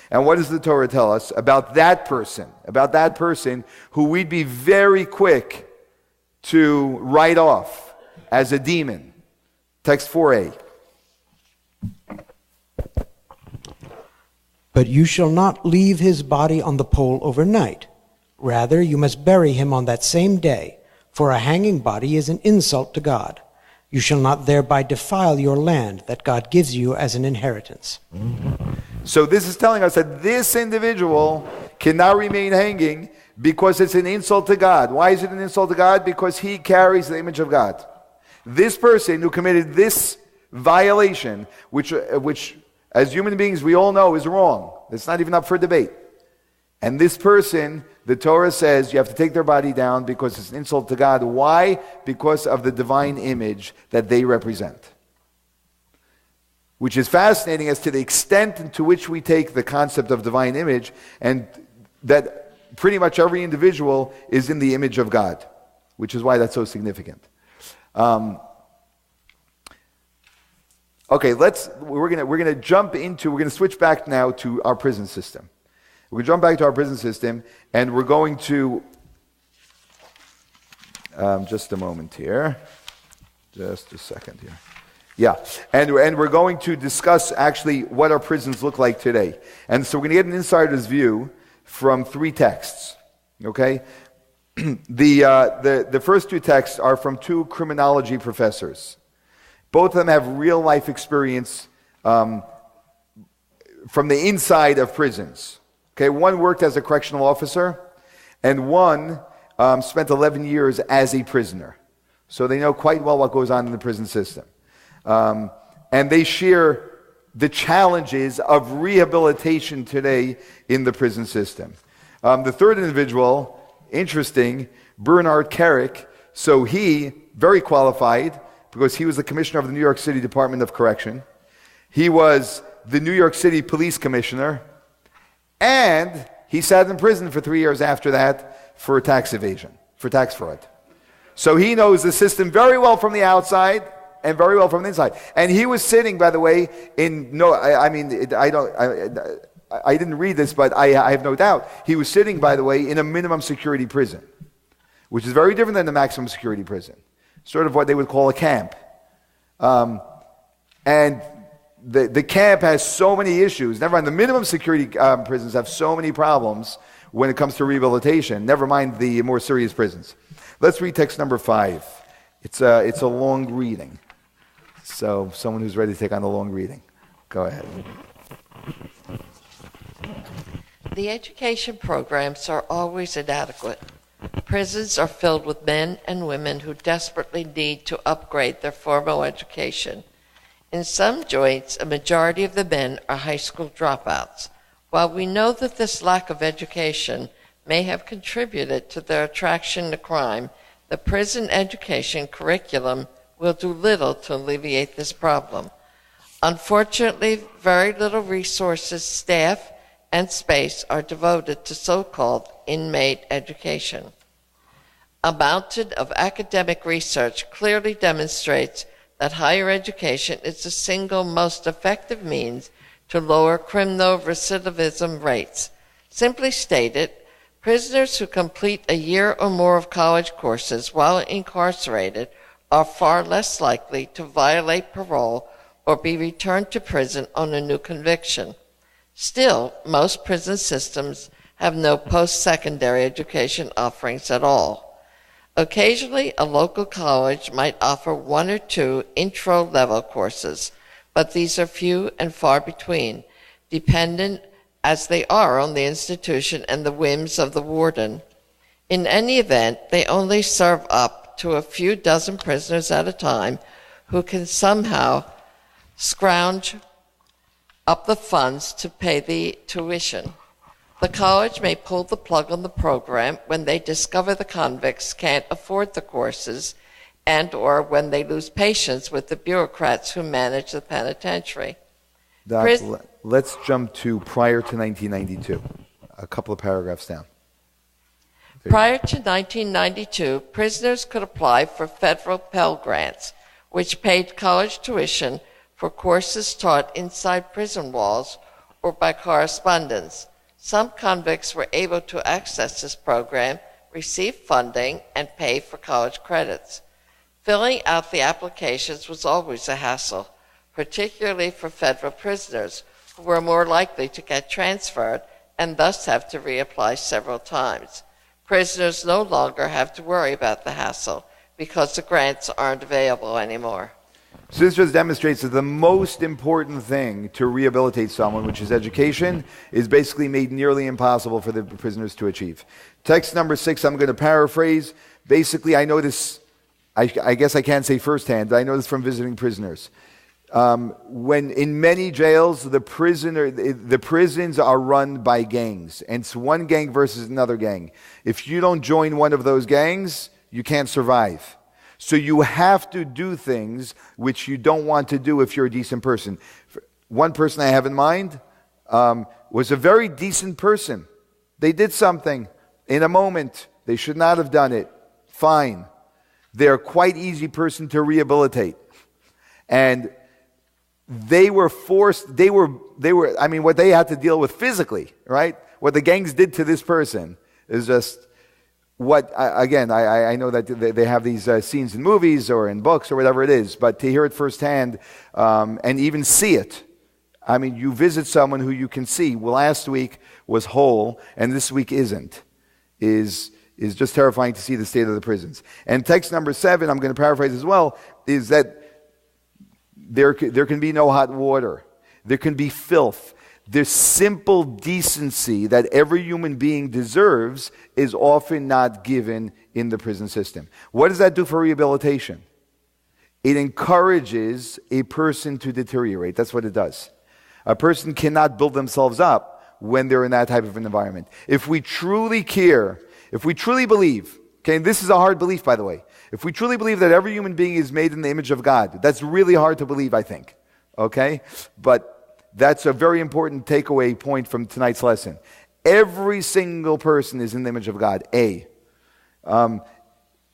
And what does the Torah tell us about that person? About that person who we'd be very quick to write off as a demon. Text 4a. But you shall not leave his body on the pole overnight. Rather, you must bury him on that same day, for a hanging body is an insult to God. You shall not thereby defile your land that God gives you as an inheritance. So this is telling us that this individual cannot remain hanging because it's an insult to God. Why is it an insult to God? Because he carries the image of God. This person who committed this violation, which as human beings we all know is wrong. It's not even up for debate. And this person, the Torah says, you have to take their body down because it's an insult to God. Why? Because of the divine image that they represent. Which is fascinating as to the extent to which we take the concept of divine image, and that pretty much every individual is in the image of God, which is why that's so significant. Okay, we're gonna switch back now to our prison system. We're going to jump back to our prison system, and we're going to, just a moment here, just a second here. Yeah, and we're going to discuss actually what our prisons look like today. And so we're going to get an insider's view from 3 texts, okay? The first 2 texts are from 2 criminology professors. Both of them have real life experience from the inside of prisons. Okay, one worked as a correctional officer, and one spent 11 years as a prisoner. So they know quite well what goes on in the prison system. And they share the challenges of rehabilitation today in the prison system. The third individual, interesting, Bernard Carrick. So he, very qualified, because he was the commissioner of the New York City Department of Correction. He was the New York City Police Commissioner. And he sat in prison for 3 years after that for tax evasion, for tax fraud. So he knows the system very well from the outside and very well from the inside. And he was sitting, by the way, I didn't read this, but I have no doubt. He was sitting, by the way, in a minimum security prison, which is very different than the maximum security prison. Sort of what they would call a camp. And the camp has so many issues. Never mind, the minimum security prisons have so many problems when it comes to rehabilitation. Never mind the more serious prisons. Let's read text number 5. It's a long reading. So someone who's ready to take on the long reading, go ahead. The education programs are always inadequate. Prisons are filled with men and women who desperately need to upgrade their formal education. In some joints, a majority of the men are high school dropouts. While we know that this lack of education may have contributed to their attraction to crime, the prison education curriculum will do little to alleviate this problem. Unfortunately, very little resources, staff, and space are devoted to so-called inmate education. A mountain of academic research clearly demonstrates that higher education is the single most effective means to lower criminal recidivism rates. Simply stated, prisoners who complete a year or more of college courses while incarcerated are far less likely to violate parole or be returned to prison on a new conviction. Still, most prison systems have no post-secondary education offerings at all. Occasionally, a local college might offer 1 or 2 intro-level courses, but these are few and far between, dependent as they are on the institution and the whims of the warden. In any event, they only serve up to a few dozen prisoners at a time who can somehow scrounge up the funds to pay the tuition. The college may pull the plug on the program when they discover the convicts can't afford the courses and or when they lose patience with the bureaucrats who manage the penitentiary. Doc, let's jump to prior to 1992, a couple of paragraphs down. Prior to 1992, prisoners could apply for federal Pell Grants, which paid college tuition for courses taught inside prison walls or by correspondence. Some convicts were able to access this program, receive funding, and pay for college credits. Filling out the applications was always a hassle, particularly for federal prisoners, who were more likely to get transferred and thus have to reapply several times. Prisoners no longer have to worry about the hassle because the grants aren't available anymore. So this just demonstrates that the most important thing to rehabilitate someone, which is education, is basically made nearly impossible for the prisoners to achieve. Text number 6, I'm going to paraphrase. Basically, I know this, I guess I can't say firsthand, but I know this from visiting prisoners. When in many jails, the prisons are run by gangs, and it's one gang versus another gang. If you don't join one of those gangs, you can't survive. So you have to do things which you don't want to do if you're a decent person. One person I have in mind was a very decent person. They did something in a moment. They should not have done it. Fine. They're a quite easy person to rehabilitate. And they were forced, I mean, what they had to deal with physically, right? What the gangs did to this person is just what, again, I know that they have these scenes in movies or in books or whatever it is, but to hear it firsthand and even see it, I mean, you visit someone who you can see, well, last week was whole and this week isn't, is just terrifying to see the state of the prisons. And text number 7, I'm going to paraphrase as well, is that there can be no hot water. There can be filth. The simple decency that every human being deserves is often not given in the prison system. What does that do for rehabilitation? It encourages a person to deteriorate. That's what it does. A person cannot build themselves up when they're in that type of an environment. If we truly care, if we truly believe, okay, and this is a hard belief, by the way, if we truly believe that every human being is made in the image of God, that's really hard to believe, I think, okay? But that's a very important takeaway point from tonight's lesson. Every single person is in the image of God,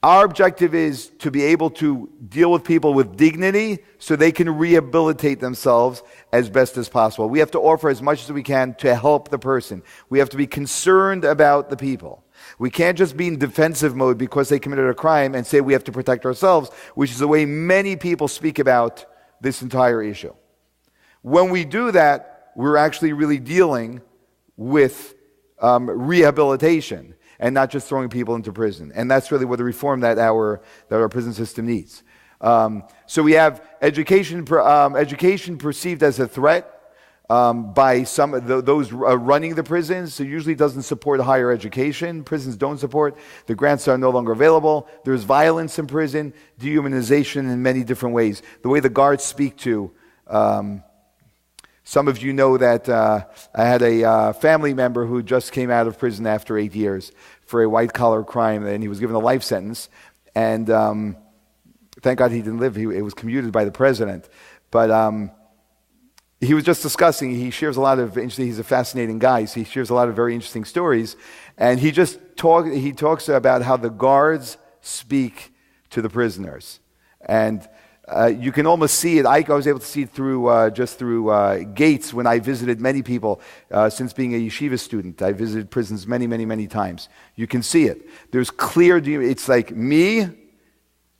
Our objective is to be able to deal with people with dignity so they can rehabilitate themselves as best as possible. We have to offer as much as we can to help the person. We have to be concerned about the people. We can't just be in defensive mode because they committed a crime and say we have to protect ourselves, which is the way many people speak about this entire issue. When we do that, we're actually really dealing with rehabilitation and not just throwing people into prison. And that's really what the reform that our prison system needs. So we have education perceived as a threat by some of those running the prisons. So usually doesn't support higher education. Prisons don't support. The grants are no longer available. There's violence in prison, dehumanization in many different ways. The way the guards speak to some of you know that I had a family member who just came out of prison after 8 years for a white-collar crime, and he was given a life sentence. And thank God he didn't live. It was commuted by the president. But he was just discussing. He shares a lot of interesting. He's a fascinating guy. So he shares a lot of very interesting stories. And he talks about how the guards speak to the prisoners. And You can almost see it. I was able to see it through just through gates when I visited many people since being a yeshiva student. I visited prisons many, many, many times. You can see it. There's clear. It's like me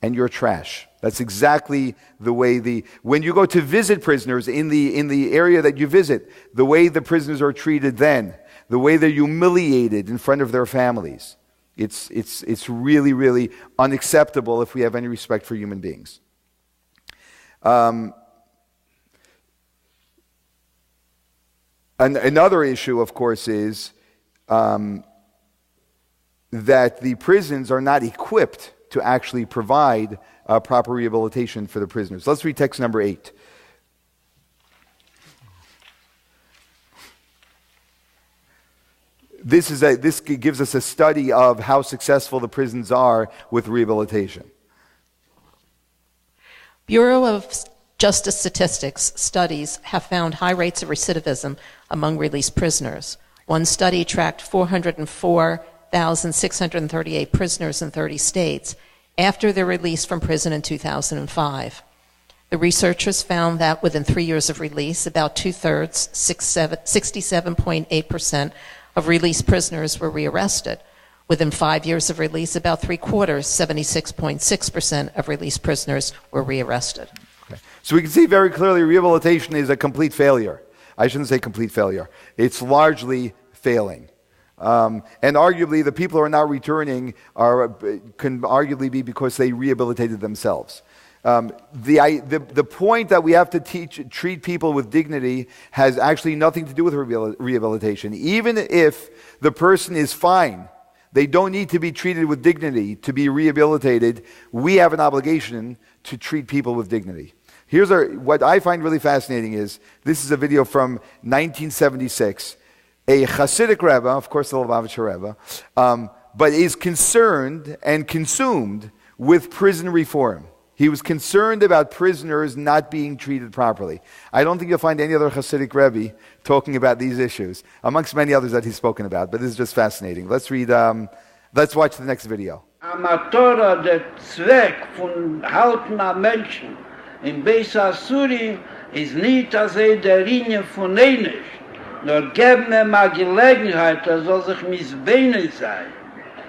and your trash. That's exactly the way when you go to visit prisoners in the area that you visit, the way the prisoners are treated then, the way they're humiliated in front of their families. It's really, really unacceptable if we have any respect for human beings. Another issue, of course, is that the prisons are not equipped to actually provide proper rehabilitation for the prisoners. Let's read text number 8. This gives us a study of how successful the prisons are with rehabilitation. Bureau of Justice Statistics studies have found high rates of recidivism among released prisoners. One study tracked 404,638 prisoners in 30 states after their release from prison in 2005. The researchers found that within 3 years of release, about two-thirds, 67.8% of released prisoners were rearrested. Within 5 years of release, about three-quarters, 76.6% of released prisoners were rearrested. Okay. So we can see very clearly rehabilitation is a complete failure. I shouldn't say complete failure. It's largely failing. And arguably, the people who are not returning can arguably be because they rehabilitated themselves. The point that we have to treat people with dignity has actually nothing to do with rehabilitation. Even if the person is fine, they don't need to be treated with dignity to be rehabilitated. We have an obligation to treat people with dignity. What I find really fascinating is, this is a video from 1976. A Hasidic Rebbe, of course the Lubavitcher Rebbe, but is concerned and consumed with prison reform. He was concerned about prisoners not being treated properly. I don't think you'll find any other Hasidic Rebbe talking about these issues, amongst many others that he's spoken about, but this is just fascinating. Let's watch the next video. Amatora, der Zweck von Halten am Menschen in Beis Asuri ist nicht, dass der Linie von Einisch, nur geben ihm eine Gelegenheit, soll sich missbeinen sein.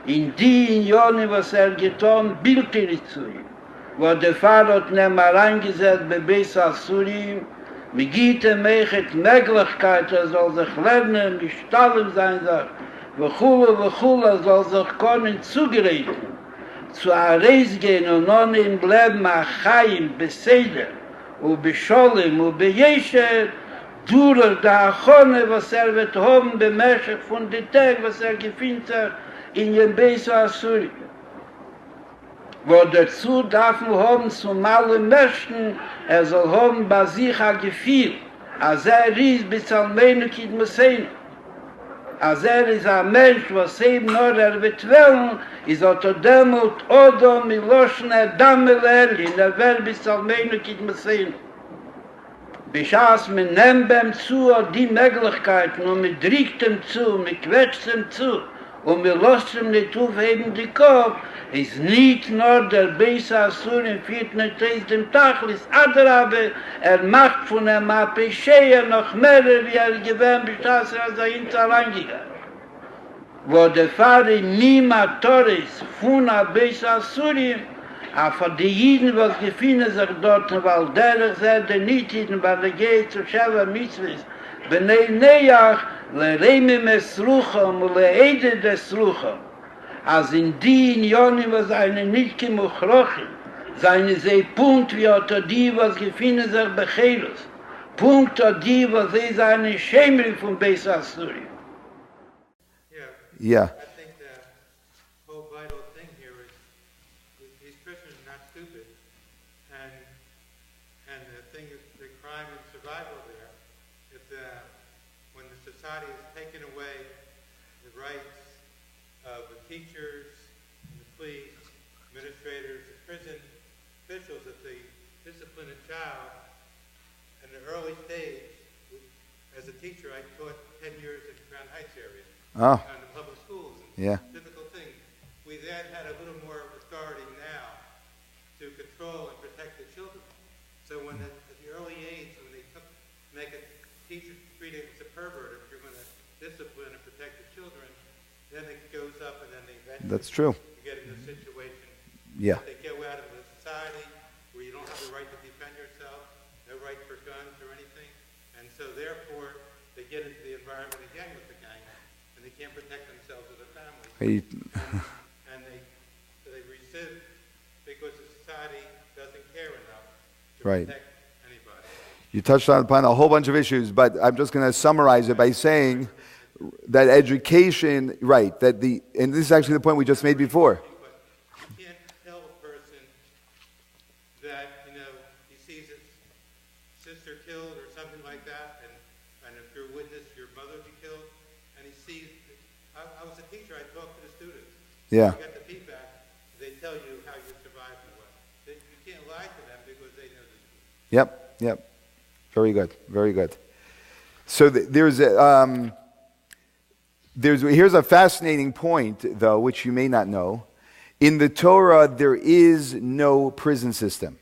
In die Jahre, was getan, bildlich zu ihm. Wo der Vater hat nicht reingesetzt bei Beis Asuri, mit Gitte mechet Möglichkeit, soll sich lernen, gestalten sein, Wechula soll sich können zugereden, zu Ares gehen und nun im Leben Achayim, Beseder, und Bescholem, und Bejesher, durch die Achone, was wird haben, bemerkt von den Tagen, was gefindet hat, in den Beis Asuri. Wo dazu darf man haben zum allen Menschen, soll haben bei sich ein Gefühl, als ist bis Almenu Kid Musein. Als ist ein Mensch, was eben nur wird wollen, ist demut Odo Miloschen Dammel in der Welt bis Almenu Kid Musein. Beschaß man nimmt ihm zu die Möglichkeiten und man drückt ihm zu, man quetscht ihm zu und man lässt ihm nicht aufheben den Kopf, ist nicht nur der Beis Asur im 4. Teil dem Tachlis, aber macht von einem Apeshea noch mehr, wie gewähnt beschaß, als hinter reingegangen. Wo der Pfarrer niemand Torres von der Beis Asurim, aber die Jiden, was gefunden sich dort, weil der sagt, der nicht Jiden, weil der geht zu Sheva Mitzvahs, Bnei Neach, lereime mesrucham, leede desrucham. Als in die Unionen, was eine nicht gemuchrochen, seine sie Punkt, wie hat die, was gefunden sich Bechelos, Punkt hat die, was sie seine Schemel von Beis Asuri. Yeah. Teachers, the police, administrators, the prison officials, that they discipline a child in the early stage. As a teacher, I taught 10 years in the Crown Heights area, in the public schools, and difficult things. We then had a little more authority now to control and protect the children. So when at the early age, when they make a teacher treat it as a pervert, if you're going to discipline and protect the children, then it goes up and then they eventually That's true. get in a situation Yeah. that they go out of the society where you don't have the right to defend yourself, no right for guns or anything, and so therefore they get into the environment again with the gang, and they can't protect themselves or their family. And they resist because the society doesn't care enough to protect anybody. You touched upon a whole bunch of issues, but I'm just going to summarize it by saying that education, and this is actually the point we just made before. You can't tell a person that, he sees his sister killed or something like that, and if you're a witness, your mother be killed, and he sees, I was a teacher, I talked to the students. Yeah. You get the feedback, they tell you how you survived and what. You can't lie to them because they know the truth. Yep. Very good. Very good. So here's a fascinating point, though, which you may not know. In the Torah, there is no prison system.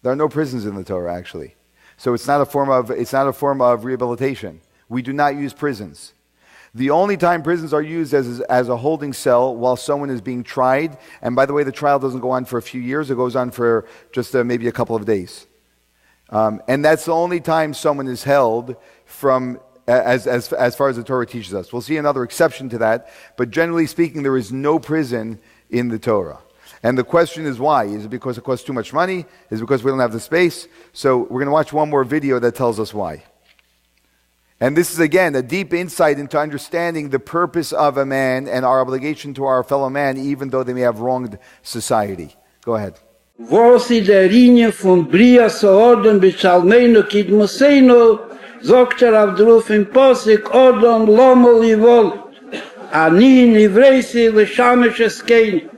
There are no prisons in the Torah, actually. So it's not a form of rehabilitation. We do not use prisons. The only time prisons are used as a holding cell while someone is being tried, and by the way, the trial doesn't go on for a few years, it goes on for just maybe a couple of days. And that's the only time someone is held from, as far as the Torah teaches us. We'll see another exception to that, but generally speaking, there is no prison in the Torah. And the question is why? Is it because it costs too much money? Is it because we don't have the space? So we're going to watch one more video that tells us why. And this is, again, a deep insight into understanding the purpose of a man and our obligation to our fellow man, even though they may have wronged society. Go ahead. Was in der Linie von Bria Orden bis Almeino Kidmuseno, sagt auf drauf im Posik Orden Lomol Yvol, Ani Nivreisi Leshamisches Kein.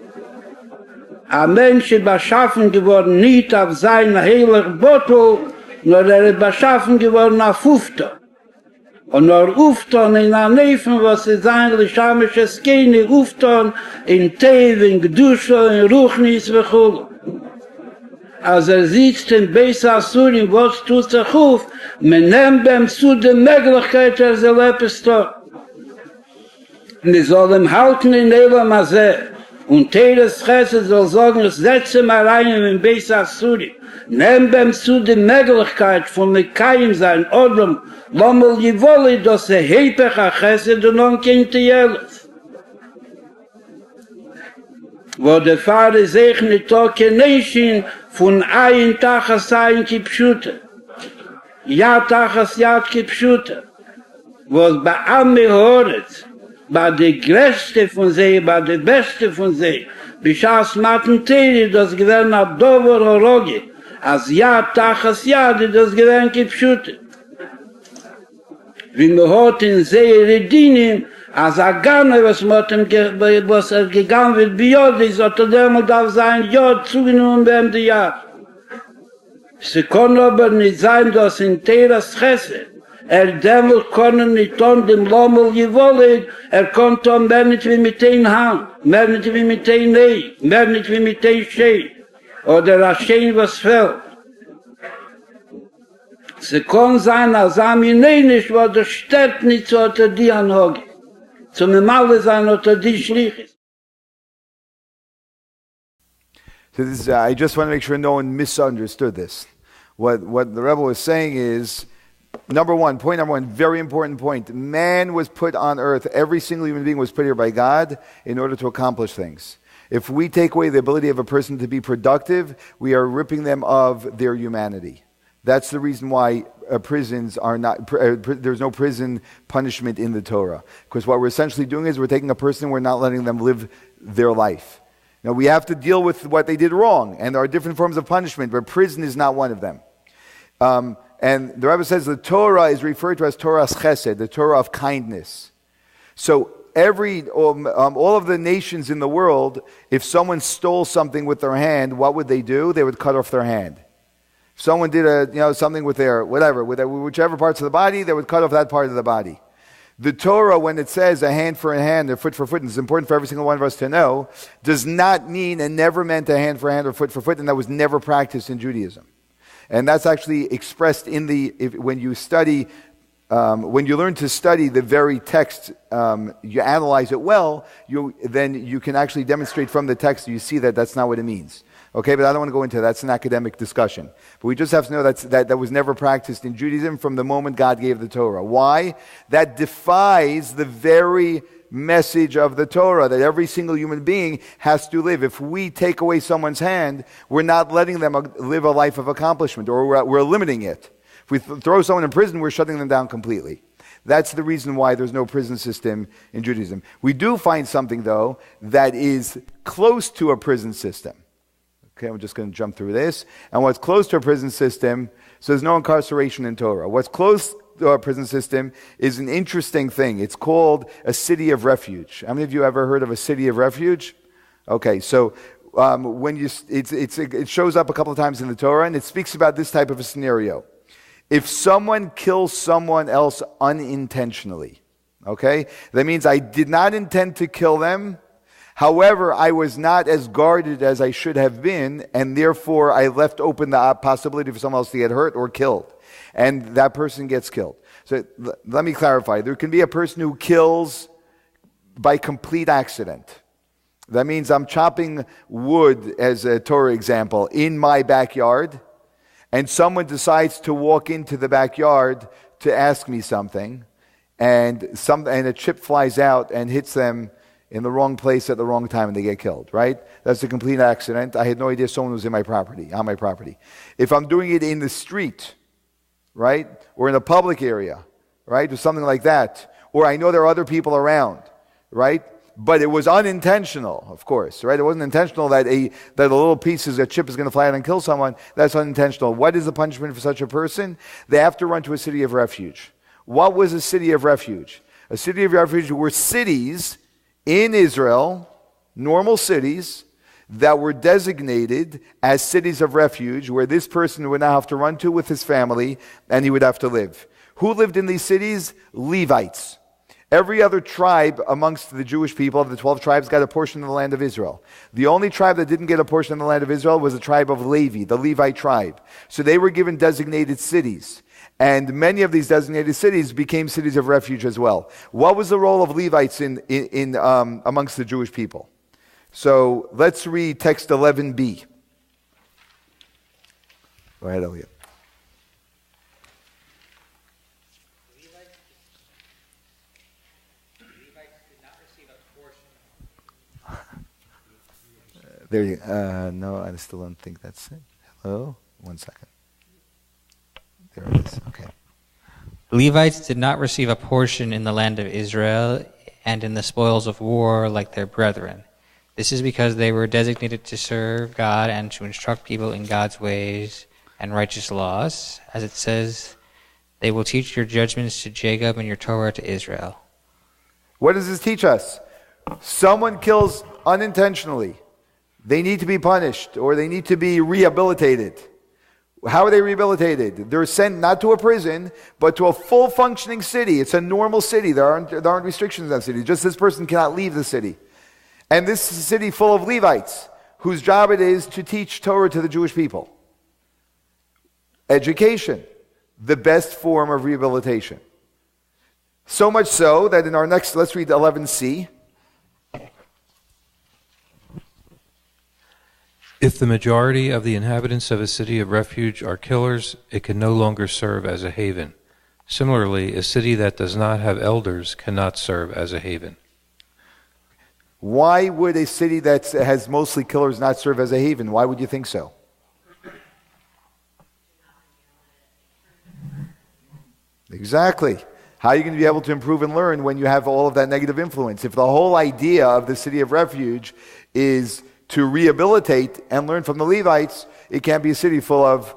Ein Mensch ist beschaffen geworden nicht auf sein heiler Bottel, nur ist beschaffen geworden auf Ufta. Und nur Ufton in der Nefen, was ist ein Leshamisches Kein, Ufton in Tev, in Gdusha, in Ruchnis, Vechulu. Als sitzt in Beis Asurim, was tut sich auf, man nimmt ihm zu der Möglichkeit, soll etwas tun. Wir sollen halten in Elam Azeh, und Teres Chesed soll sagen, setze mal rein in Beis Asurim, nimmt ihm zu der Möglichkeit von Mekayim sein, Odom, Lomel Yivoli, dass Hepech Chesed und Onkinti Yeles. Wo der Pfarrer segnet auch kein Nation von ein Tachas ein Kipschute. Ja Tachas ja Kipschute. Wo es bei Ami Horetz, bei der Größte von sie, bei der Beste von sie, bischass Maten Teri, das gewähren ab Dover Horogi, als ja Tachas ja, das gewähren Kipschute. Wie man hat in See Redinim, als Agane, was gegangen wird, bei Jodis, hat demut auf sein Jod zugenommen während der Jahr. Sie können aber nicht sein, dass in Teras Chesed, demut können nicht an dem Lommel gewollt, konnte mehr nicht wie mit ein Hand, mehr nicht wie mit ein Ei, mehr nicht wie mit ein Schei, oder ein Schei, was fällt. Sie können sein, als Aminenisch, wo der Städt nicht so unter die Anhoge. Zum Male sein unter die Schlichis. So this is, I just want to make sure no one misunderstood this. What the Rebbe was saying is, point number one, very important point. Man was put on earth, every single human being was put here by God in order to accomplish things. If we take away the ability of a person to be productive, we are ripping them of their humanity. That's the reason why prisons are not, there's no prison punishment in the Torah. Because what we're essentially doing is we're taking a person, we're not letting them live their life. Now we have to deal with what they did wrong, and there are different forms of punishment, but prison is not one of them. And the Rebbe says the Torah is referred to as Torah's Chesed, the Torah of kindness. So all of the nations in the world, if someone stole something with their hand, what would they do? They would cut off their hand. If someone did something with their whichever parts of the body, they would cut off that part of the body. The Torah, when it says a hand for a hand, a foot for foot, and it's important for every single one of us to know, does not mean and never meant a hand for hand or foot for foot, and that was never practiced in Judaism. And that's actually expressed in when you study, when you learn to study the very text, you analyze it well, then you can actually demonstrate from the text, you see that that's not what it means. Okay, but I don't want to go into that. That's an academic discussion. But we just have to know that was never practiced in Judaism from the moment God gave the Torah. Why? That defies the very message of the Torah, that every single human being has to live. If we take away someone's hand, we're not letting them live a life of accomplishment, or we're limiting it. If we throw someone in prison, we're shutting them down completely. That's the reason why there's no prison system in Judaism. We do find something, though, that is close to a prison system. Okay, I'm just going to jump through this. And what's close to a prison system, so there's no incarceration in Torah. What's close to our prison system is an interesting thing. It's called a city of refuge. How many of you ever heard of a city of refuge? Okay, so it shows up a couple of times in the Torah, and it speaks about this type of a scenario. If someone kills someone else unintentionally, okay, that means I did not intend to kill them. However, I was not as guarded as I should have been, and therefore I left open the possibility for someone else to get hurt or killed. And that person gets killed. So let me clarify. There can be a person who kills by complete accident. That means I'm chopping wood, as a Torah example, in my backyard, and someone decides to walk into the backyard to ask me something, and a chip flies out and hits them in the wrong place at the wrong time, and they get killed, right? That's a complete accident. I had no idea someone was on my property. If I'm doing it in the street, right, or in a public area, right, or something like that, or I know there are other people around, right, but it was unintentional, of course, right? It wasn't intentional that a little piece of a chip is going to fly out and kill someone. That's unintentional. What is the punishment for such a person? They have to run to a city of refuge. What was a city of refuge? A city of refuge were cities in Israel, normal cities, that were designated as cities of refuge, where this person would now have to run to with his family, and he would have to live. Who lived in these cities? Levites. Every other tribe amongst the Jewish people of the 12 tribes got a portion of the land of Israel. The only tribe that didn't get a portion of the land of Israel was the tribe of Levi, the Levite tribe. So they were given designated cities. And many of these designated cities became cities of refuge as well. What was the role of Levites in amongst the Jewish people? So let's read text 11b. Go ahead, Elliot. There you no, I still don't think that's it. Hello? 1 second. There it is. Okay. Levites did not receive a portion in the land of Israel and in the spoils of war like their brethren. This is because they were designated to serve God and to instruct people in God's ways and righteous laws. As it says, they will teach your judgments to Jacob and your Torah to Israel. What does this teach us? Someone kills unintentionally. They need to be punished, or they need to be rehabilitated. How are they rehabilitated? They're sent not to a prison, but to a full functioning city. It's a normal city. There aren't restrictions in that city. Just this person cannot leave the city. And this is a city full of Levites, whose job it is to teach Torah to the Jewish people. Education, the best form of rehabilitation. So much so that in our next, let's read 11c. If the majority of the inhabitants of a city of refuge are killers, it can no longer serve as a haven. Similarly, a city that does not have elders cannot serve as a haven. Why would a city that has mostly killers not serve as a haven? Why would you think so? Exactly. How are you going to be able to improve and learn when you have all of that negative influence? If the whole idea of the city of refuge is to rehabilitate and learn from the Levites, it can't be a city full of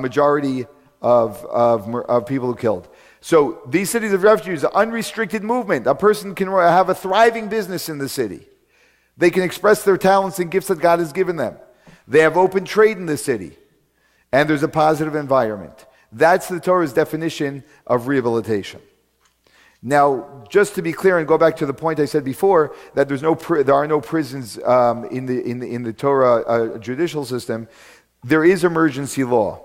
majority of people who killed. So these cities of refuge are unrestricted movement. A person can have a thriving business in the city. They can express their talents and gifts that God has given them. They have open trade in the city. And there's a positive environment. That's the Torah's definition of rehabilitation. Now, just to be clear and go back to the point I said before, that there are no prisons in the Torah judicial system, there is emergency law.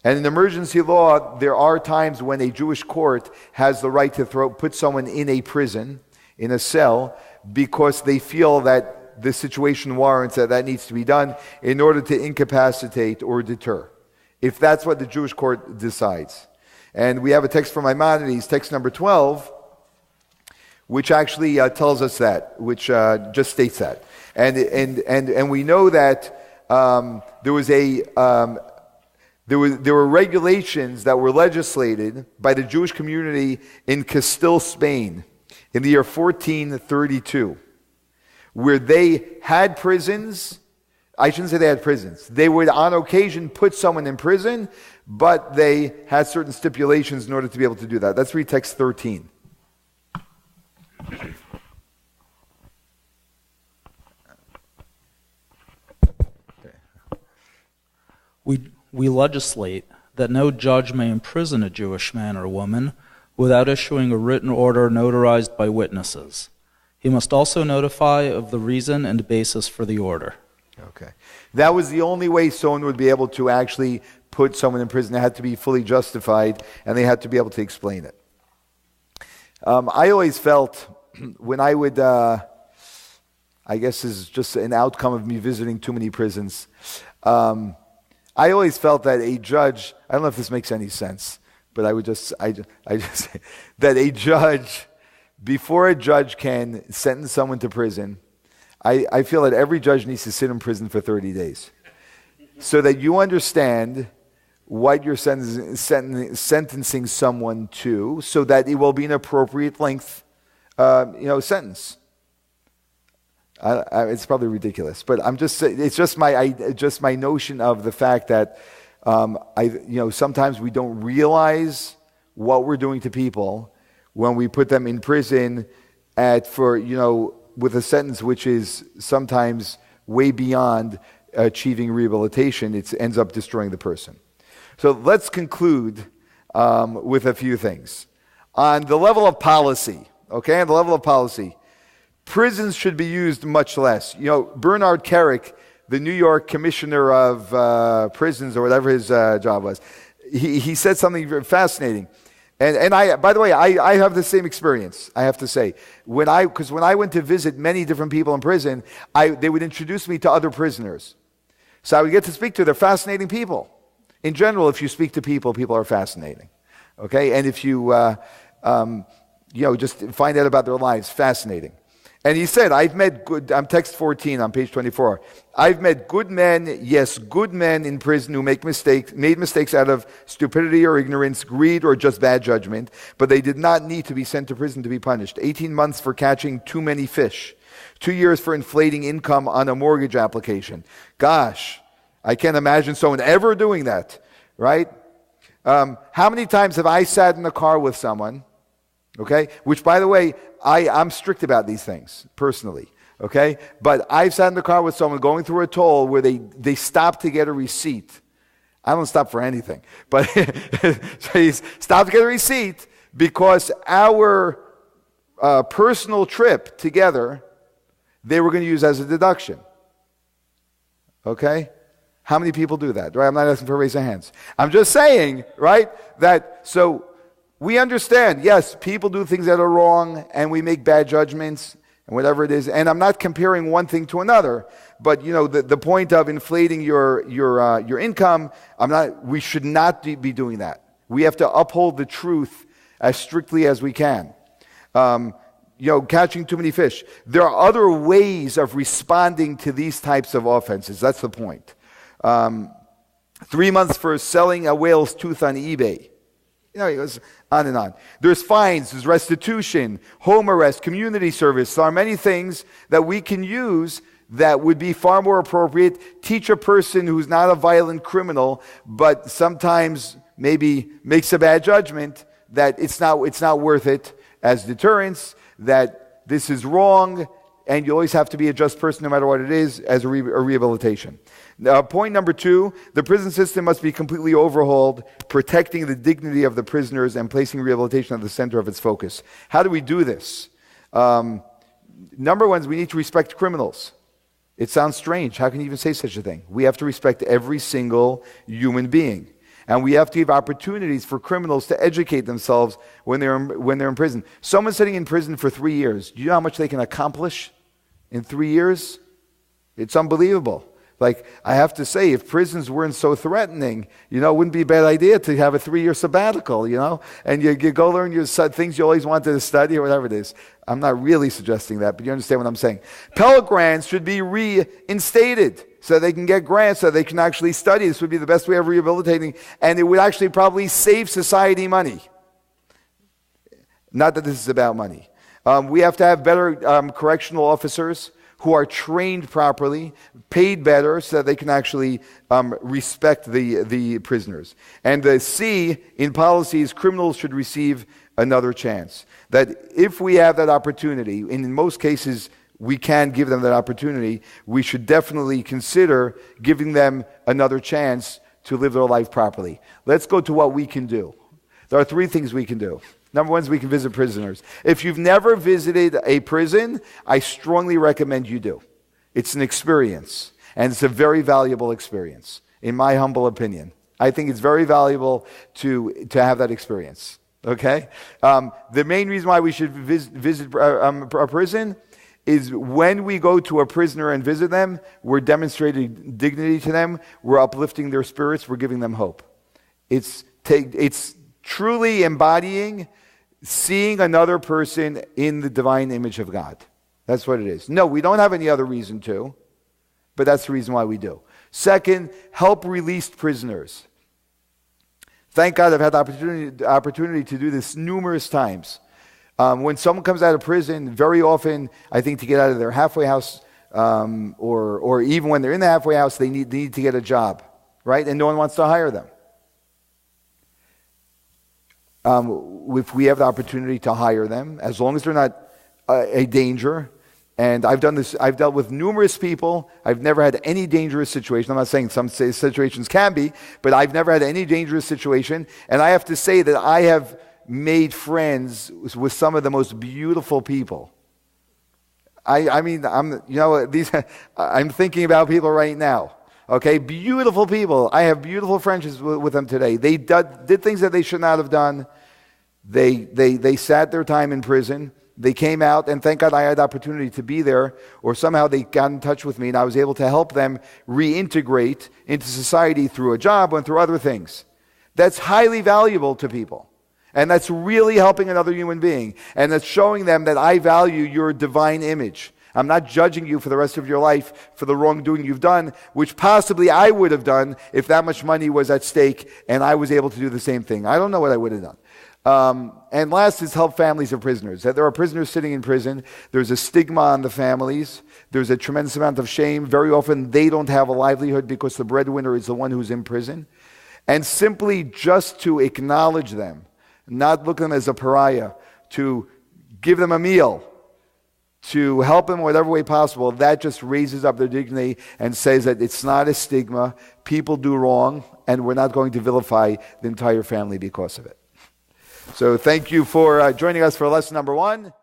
And in emergency law, there are times when a Jewish court has the right to put someone in a prison, in a cell, because they feel that the situation warrants that needs to be done in order to incapacitate or deter, if that's what the Jewish court decides. And we have a text from Maimonides, text number 12, which actually tells us that, which just states that. And we know that there were regulations that were legislated by the Jewish community in Castile, Spain, in the year 1432, where they had prisons. I shouldn't say they had prisons. They would, on occasion, put someone in prison, but they had certain stipulations in order to be able to do that. Let's read text 13. We legislate that no judge may imprison a Jewish man or woman without issuing a written order notarized by witnesses. He must also notify of the reason and basis for the order. Okay. That was the only way someone would be able to actually put someone in prison. It had to be fully justified, and they had to be able to explain it. I always felt when I would, I guess this is just an outcome of me visiting too many prisons, I always felt that a judge, I don't know if this makes any sense, but I just say that a judge, before a judge can sentence someone to prison, I feel that every judge needs to sit in prison for 30 days so that you understand what you're sentencing someone to, so that it will be an appropriate length sentence. It's probably ridiculous, but I'm just saying, it's just my notion of the fact that sometimes we don't realize what we're doing to people when we put them in prison with a sentence which is sometimes way beyond achieving rehabilitation. It ends up destroying the person. So let's conclude with a few things. On the level of policy, prisons should be used much less. Bernard Kerik, the New York Commissioner of Prisons, or whatever his job was, he said something very fascinating. And I, by the way, I have the same experience, I have to say. Because when I went to visit many different people in prison, they would introduce me to other prisoners. So I would get to speak to. They're fascinating people. In general, if you speak to people, people are fascinating. Okay? And if you, just find out about their lives, fascinating. And he said, I'm text 14 on page 24. I've met good men in prison who made mistakes out of stupidity or ignorance, greed, or just bad judgment, but they did not need to be sent to prison to be punished. 18 months for catching too many fish. 2 years for inflating income on a mortgage application. Gosh, I can't imagine someone ever doing that, right? How many times have I sat in a car with someone, okay, which, by the way, I'm strict about these things, personally, okay? But I've sat in the car with someone going through a toll where they stopped to get a receipt. I don't stop for anything. But so he stopped to get a receipt because our personal trip together, they were going to use as a deduction. Okay? How many people do that? Right? I'm not asking for a raise of hands. I'm just saying, right, so we understand, yes, people do things that are wrong, and we make bad judgments, and whatever it is. And I'm not comparing one thing to another, but the point of inflating your income, we should not be doing that. We have to uphold the truth as strictly as we can. Catching too many fish. There are other ways of responding to these types of offenses. That's the point. 3 months for selling a whale's tooth on eBay. It goes on and on. There's fines, there's restitution, home arrest, community service. There are many things that we can use that would be far more appropriate. Teach a person who's not a violent criminal, but sometimes maybe makes a bad judgment, that it's not worth it as deterrence, that this is wrong, and you always have to be a just person no matter what it is, as a rehabilitation. Point number 2, the prison system must be completely overhauled, protecting the dignity of the prisoners and placing rehabilitation at the center of its focus. How do we do this? Number 1 is we need to respect criminals. It sounds strange. How can you even say such a thing? We have to respect every single human being. And we have to give opportunities for criminals to educate themselves when they're in prison. Someone sitting in prison for 3 years, do you know how much they can accomplish in 3 years? It's unbelievable. Like, I have to say, if prisons weren't so threatening, it wouldn't be a bad idea to have a 3-year sabbatical, and you go learn your things you always wanted to study or whatever it is. I'm not really suggesting that, but you understand what I'm saying. Pell Grants should be reinstated so they can get grants so they can actually study. This would be the best way of rehabilitating, and it would actually probably save society money. Not that this is about money. We have to have better correctional officers who are trained properly, paid better, so that they can actually respect the prisoners. And the C in policies, criminals should receive another chance. That if we have that opportunity, and in most cases we can give them that opportunity, we should definitely consider giving them another chance to live their life properly. Let's go to what we can do. There are 3 things we can do. Number 1 is we can visit prisoners. If you've never visited a prison, I strongly recommend you do. It's an experience, and it's a very valuable experience, in my humble opinion. I think it's very valuable to have that experience. Okay? The main reason why we should visit a prison is when we go to a prisoner and visit them, we're demonstrating dignity to them, we're uplifting their spirits, we're giving them hope. It's truly embodying seeing another person in the divine image of God. That's what it is. No, we don't have any other reason to, but that's the reason why we do. Second, help released prisoners. Thank God I've had the opportunity to do this numerous times. When someone comes out of prison, very often, I think to get out of their halfway house, or even when they're in the halfway house, they need to get a job, right? And no one wants to hire them. If we have the opportunity to hire them, as long as they're not a danger, and I've dealt with numerous people, I've never had any dangerous situation. I'm not saying some situations can be, but I've never had any dangerous situation, and I have to say that I have made friends with some of the most beautiful people. I'm thinking about people right now. Okay, beautiful people. I have beautiful friendships with them today. They did things that they should not have done. They sat their time in prison. They came out, and thank God I had the opportunity to be there, or somehow they got in touch with me, and I was able to help them reintegrate into society through a job and through other things. That's highly valuable to people. And that's really helping another human being. And that's showing them that I value your divine image. I'm not judging you for the rest of your life for the wrongdoing you've done, which possibly I would have done if that much money was at stake and I was able to do the same thing. I don't know what I would have done. And last is help families of prisoners. There are prisoners sitting in prison. There's a stigma on the families. There's a tremendous amount of shame. Very often they don't have a livelihood because the breadwinner is the one who's in prison. And simply just to acknowledge them, not look at them as a pariah, to give them a meal, to help them in whatever way possible, that just raises up their dignity and says that it's not a stigma, people do wrong, and we're not going to vilify the entire family because of it. So thank you for joining us for lesson number 1.